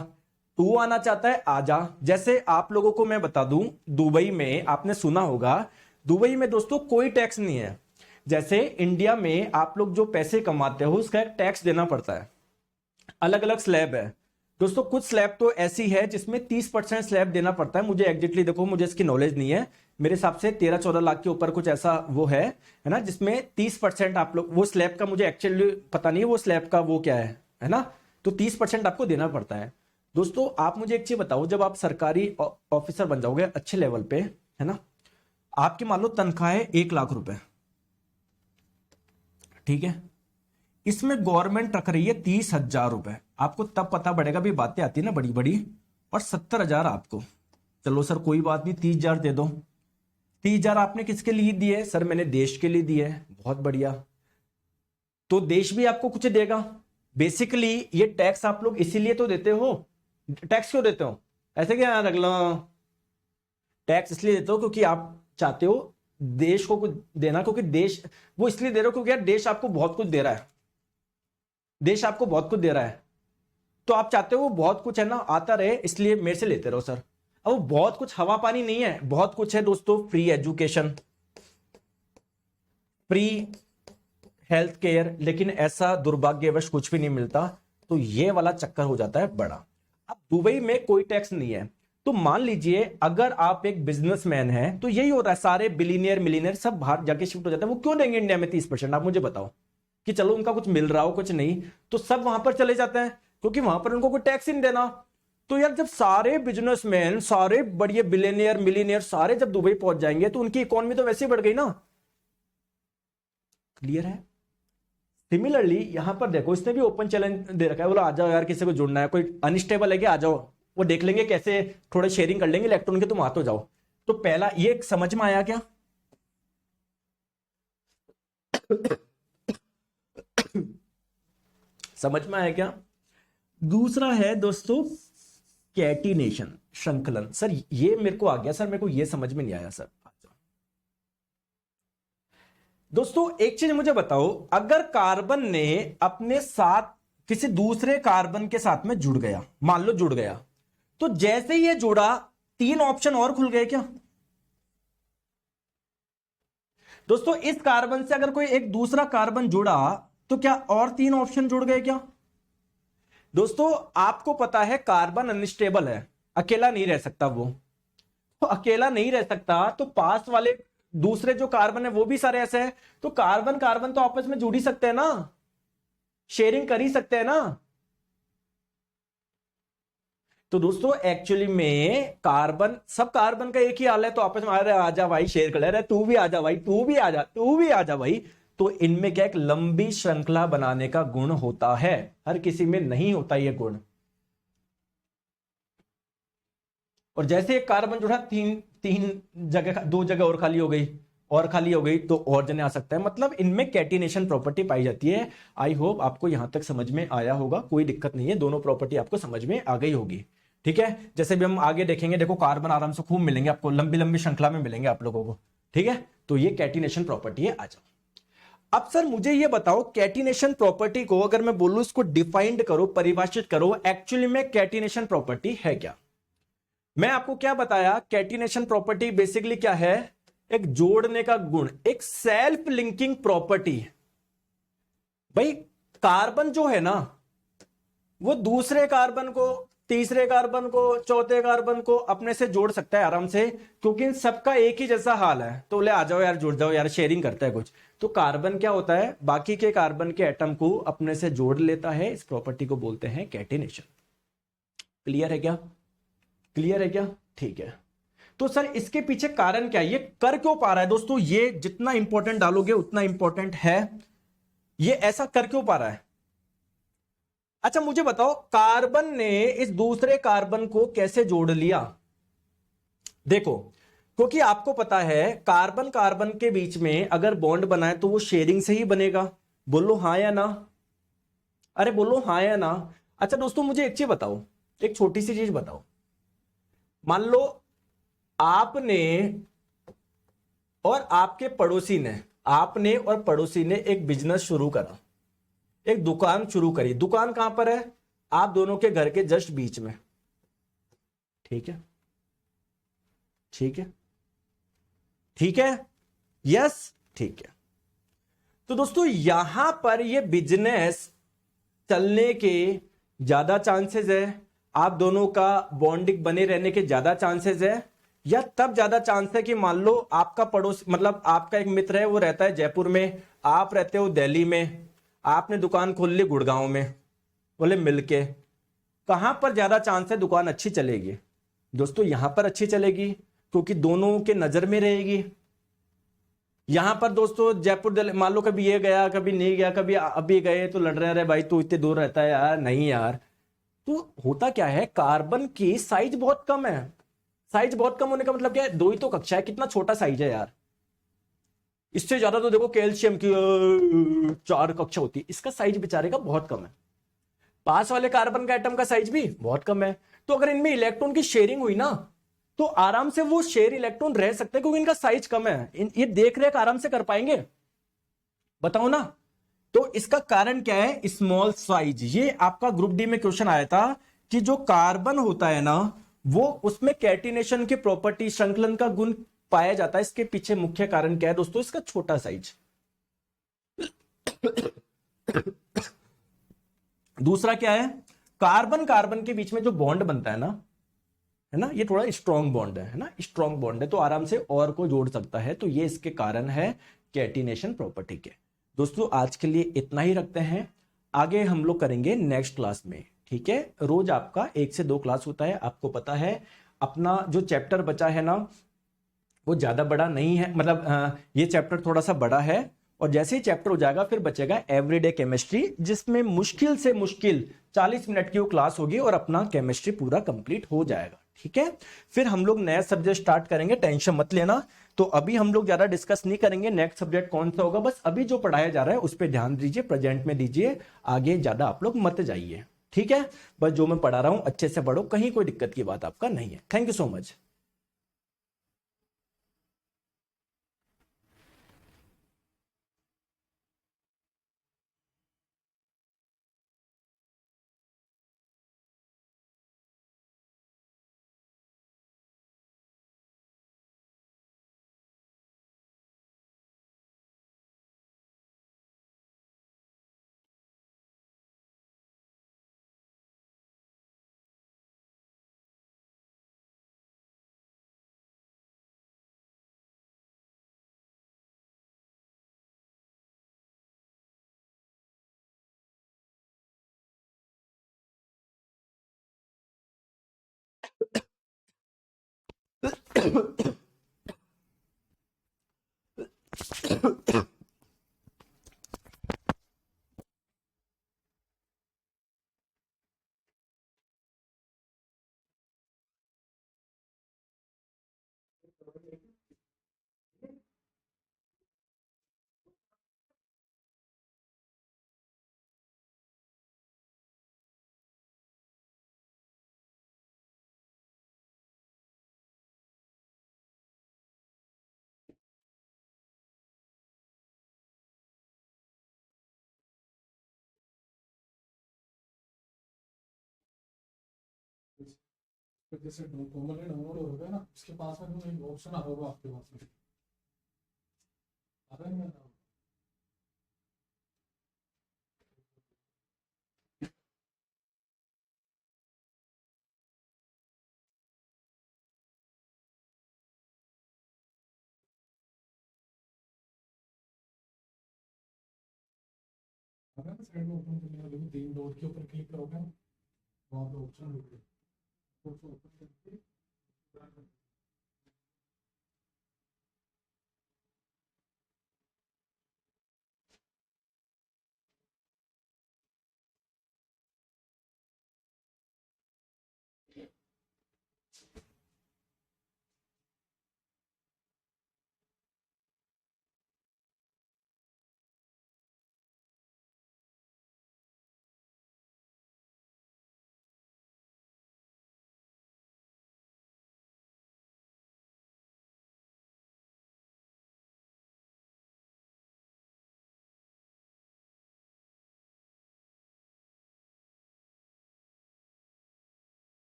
तू आना चाहता है आ जा। जैसे आप लोगों को मैं बता दूं, दुबई में आपने सुना होगा, दुबई में दोस्तों कोई टैक्स नहीं है। जैसे इंडिया में आप लोग जो पैसे कमाते हो उसका एक टैक्स देना पड़ता है, अलग अलग स्लैब है दोस्तों। कुछ स्लैब तो ऐसी है जिसमें 30% स्लैब देना पड़ता है। मुझे एग्जैक्टली देखो मुझे इसकी नॉलेज नहीं है, मेरे हिसाब से 13-14 लाख के ऊपर कुछ ऐसा वो है ना, जिसमें 30% आप लोग, वो स्लैब का मुझे एक्चुअली पता नहीं है वो स्लैब का वो क्या है ना, तो 30% आपको देना पड़ता है। दोस्तों आप मुझे एक चीज बताओ, जब आप सरकारी ऑफिसर बन जाओगे अच्छे लेवल पे, है ना, आपकी मान लो तनख्वाह है 1 लाख रुपए, ठीक है, इसमें गवर्नमेंट रख रही है 30,000 रुपए। आपको तब पता पड़ेगा, भी बातें आती है ना बड़ी बड़ी, और 70,000 आपको, चलो सर कोई बात नहीं 30,000 दे दो। 30,000 आपने किसके लिए दिए? सर मैंने देश के लिए दिए। बहुत बढ़िया, तो देश भी आपको कुछ देगा। बेसिकली ये टैक्स आप लोग इसीलिए तो देते हो। टैक्स क्यों देते हो? ऐसे क्या रख लो, टैक्स इसलिए देते हो क्योंकि आप चाहते हो देश को कुछ देना, क्योंकि देश, वो इसलिए दे रहे हो क्योंकि यार देश आपको बहुत कुछ दे रहा है, देश आपको बहुत कुछ दे रहा है, तो आप चाहते हो वो बहुत कुछ है ना आता रहे, इसलिए मेरे से लेते रहो सर। अब वो बहुत कुछ हवा पानी नहीं है, बहुत कुछ है दोस्तों, free education, free health care, लेकिन ऐसा दुर्भाग्यवश कुछ भी नहीं मिलता। तो ये वाला चक्कर हो जाता है बड़ा। अब दुबई में कोई टैक्स नहीं है, तो मान लीजिए अगर आप एक बिजनेसमैन हैं तो यही होता है, सारे बिलीनियर मिलीनियर सब बाहर जाके शिफ्ट हो जाते हैं। वो क्यों देंगे इंडिया में 30%? आप मुझे बताओ, कि चलो उनका कुछ मिल रहा हो कुछ नहीं, तो सब वहां पर चले जाते हैं क्योंकि वहां पर उनको कोई टैक्स ही नहीं देना। तो यार जब सारे बिजनेसमैन, सारे बड़े बिलियनियर मिलीनियर सारे जब दुबई पहुंच जाएंगे तो उनकी इकोनॉमी तो वैसे ही बढ़ गई ना। क्लियर है? सिमिलरली यहां पर देखो, इसने भी ओपन चैलेंज दे रखा है, बोला आ जाओ यार किसी को जुड़ना है, कोई अनस्टेबल है क्या आ जाओ, वो देख लेंगे कैसे थोड़े शेयरिंग कर लेंगे इलेक्ट्रॉन के, तुम आ तो जाओ। तो पहला ये समझ में आया क्या? समझ में आया क्या? दूसरा है दोस्तों कैटिनेशन, श्रृंखलन। सर ये मेरे को आ गया सर, मेरे को ये समझ में नहीं आया सर। दोस्तों एक चीज मुझे बताओ, अगर कार्बन ने अपने साथ किसी दूसरे कार्बन के साथ में जुड़ गया, मान लो जुड़ गया, तो जैसे ही ये जुड़ा 3 ऑप्शन और खुल गए क्या? दोस्तों इस कार्बन से अगर कोई एक दूसरा कार्बन जुड़ा तो क्या और 3 ऑप्शन जुड़ गए क्या? दोस्तों आपको पता है कार्बन अनस्टेबल है, अकेला नहीं रह सकता वो, तो अकेला नहीं रह सकता तो पास वाले दूसरे जो कार्बन है वो भी सारे ऐसे हैं, तो कार्बन कार्बन तो आपस में जुड़ ही सकते हैं ना, शेयरिंग कर ही सकते हैं ना। तो दोस्तों एक्चुअली में कार्बन, सब कार्बन का एक ही हाल है, तो आपस में अरे आजा भाई शेयर कर ले, तू भी आजा भाई, तू भी आजा, तू भी आजा भाई। तो इनमें क्या एक लंबी श्रृंखला बनाने का गुण होता है, हर किसी में नहीं होता यह गुण। और जैसे एक कार्बन जुड़ा, तीन जगह, 2 जगह और खाली हो गई, और खाली हो गई तो और जने आ सकता है, मतलब इनमें कैटिनेशन प्रॉपर्टी पाई जाती है। आई होप आपको यहां तक समझ में आया होगा, कोई दिक्कत नहीं है, दोनों प्रॉपर्टी आपको समझ में आ गई होगी। ठीक है, जैसे भी हम आगे देखेंगे, देखो कार्बन आराम से खूब मिलेंगे आपको, लंबी लंबी श्रृंखला में मिलेंगे आप लोगों को। ठीक है, तो ये कैटिनेशन प्रॉपर्टी है। आ जाओ अब सर मुझे ये बताओ, कैटिनेशन प्रॉपर्टी को अगर मैं बोलूं इसको डिफाइंड करो, परिभाषित करो, एक्चुअली में कैटिनेशन प्रॉपर्टी है क्या? मैं आपको क्या बताया, कैटिनेशन प्रॉपर्टी बेसिकली क्या है, एक जोड़ने का गुण, एक सेल्फ लिंकिंग प्रॉपर्टी। भाई कार्बन जो है ना वो दूसरे कार्बन को, तीसरे कार्बन को, चौथे कार्बन को अपने से जोड़ सकता है आराम से, क्योंकि इन सबका एक ही जैसा हाल है। तो बोले आ जाओ यार, जुड़ जाओ यार, शेयरिंग करता है कुछ। तो कार्बन क्या होता है, बाकी के कार्बन के एटम को अपने से जोड़ लेता है, इस प्रॉपर्टी को बोलते हैं कैटिनेशन। क्लियर है क्या? क्लियर है क्या? ठीक है। तो सर इसके पीछे कारण क्या है, ये कर क्यों पा रहा है? दोस्तों ये जितना इंपॉर्टेंट डालोगे उतना इंपॉर्टेंट है, ये ऐसा कर क्यों पा रहा है? अच्छा मुझे बताओ, कार्बन ने इस दूसरे कार्बन को कैसे जोड़ लिया? देखो, क्योंकि आपको पता है कार्बन कार्बन के बीच में अगर बॉन्ड बनाए तो वो शेयरिंग से ही बनेगा। बोलो हां या ना? अरे बोलो हां या ना? अच्छा दोस्तों मुझे एक चीज बताओ, एक छोटी सी चीज बताओ। मान लो आपने और आपके पड़ोसी ने, आपने और पड़ोसी ने एक बिजनेस शुरू करा, एक दुकान शुरू करी। दुकान कहां पर है? आप दोनों के घर के जस्ट बीच में। ठीक है, ठीक है, ठीक है, यस ठीक है। तो दोस्तों यहां पर ये बिजनेस चलने के ज्यादा चांसेस है, आप दोनों का बॉन्डिंग बने रहने के ज्यादा चांसेस है, या तब ज्यादा चांस है कि मान लो आपका पड़ोस, मतलब आपका एक मित्र है वो रहता है जयपुर में, आप रहते हो दिल्ली में, आपने दुकान खोल ली गुड़गांव में, बोले मिलके, कहां पर ज्यादा चांस है दुकान अच्छी चलेगी? दोस्तों यहां पर अच्छी चलेगी, क्योंकि दोनों के नजर में रहेगी। यहां पर दोस्तों जयपुर दिल्ली, मान लो कभी ये गया कभी नहीं गया, कभी अभी गए तो लड़ रहे भाई तू इतने दूर रहता है यार, नहीं यार। तो होता क्या है, कार्बन की साइज बहुत कम है। साइज बहुत कम होने का मतलब क्या है, 2 ही तो कक्षा है, कितना छोटा साइज है यार। इससे ज्यादा तो देखो कैल्शियम की 4 कक्षा होती है, इसका साइज बेचारे का बहुत कम है। पास वाले कार्बन का एटम का साइज भी बहुत कम है। तो अगर इनमें इलेक्ट्रॉन की शेयरिंग हुई ना तो आराम से वो शेयर इलेक्ट्रॉन रह सकते हैं, क्योंकि इनका साइज कम है। ये देख रेख आराम से कर पाएंगे, बताओ ना। तो इसका कारण क्या है, स्मॉल साइज। ये आपका ग्रुप डी में क्वेश्चन आया था कि जो कार्बन होता है ना वो, उसमें कैटिनेशन की प्रॉपर्टी, श्रृंखलन का गुण पाया जाता है। इसके पीछे मुख्य कारण क्या है दोस्तों, इसका छोटा साइज। दूसरा क्या है, कार्बन कार्बन के बीच में जो बॉन्ड बनता है ना, ये थोड़ा स्ट्रॉन्ग बॉन्ड है ना, स्ट्रॉन्ग बॉन्ड है, तो आराम से और को जोड़ सकता है। तो ये इसके कारण है कैटिनेशन प्रॉपर्टी के। दोस्तों आज के लिए इतना ही रखते हैं, आगे हम लोग करेंगे नेक्स्ट क्लास में। ठीक है, रोज आपका 1 से 2 क्लास होता है। आपको पता है अपना जो चैप्टर बचा है ना वो ज्यादा बड़ा नहीं है, मतलब ये चैप्टर थोड़ा सा बड़ा है, और जैसे ही चैप्टर हो जाएगा फिर बचेगा एवरीडे केमिस्ट्री, जिसमें मुश्किल से मुश्किल 40 मिनट की वो क्लास होगी और अपना केमिस्ट्री पूरा कंप्लीट हो जाएगा। ठीक है, फिर हम लोग नया सब्जेक्ट स्टार्ट करेंगे, टेंशन मत लेना। तो अभी हम लोग ज्यादा डिस्कस नहीं करेंगे नेक्स्ट सब्जेक्ट कौन सा होगा, बस अभी जो पढ़ाया जा रहा है उस पर ध्यान दीजिए, प्रेजेंट में दीजिए, आगे ज्यादा आप लोग मत जाइए। ठीक है, बस जो मैं पढ़ा रहा हूं अच्छे से पढ़ो, कहीं कोई दिक्कत की बात आपका नहीं है। Thank you so much. फिर जैसे कोमल ने डाउनलोड होगा ना, उसके पास में तो एक ऑप्शन आ होगा आपके पास में, आ रहा है ना? आ रहा है ना साइड में ओपन करने वाले में, 3 डॉट के ऊपर क्लिक करोगे ना, वहाँ पे ऑप्शन होगा, तो ओपन करके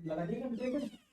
लगा दिया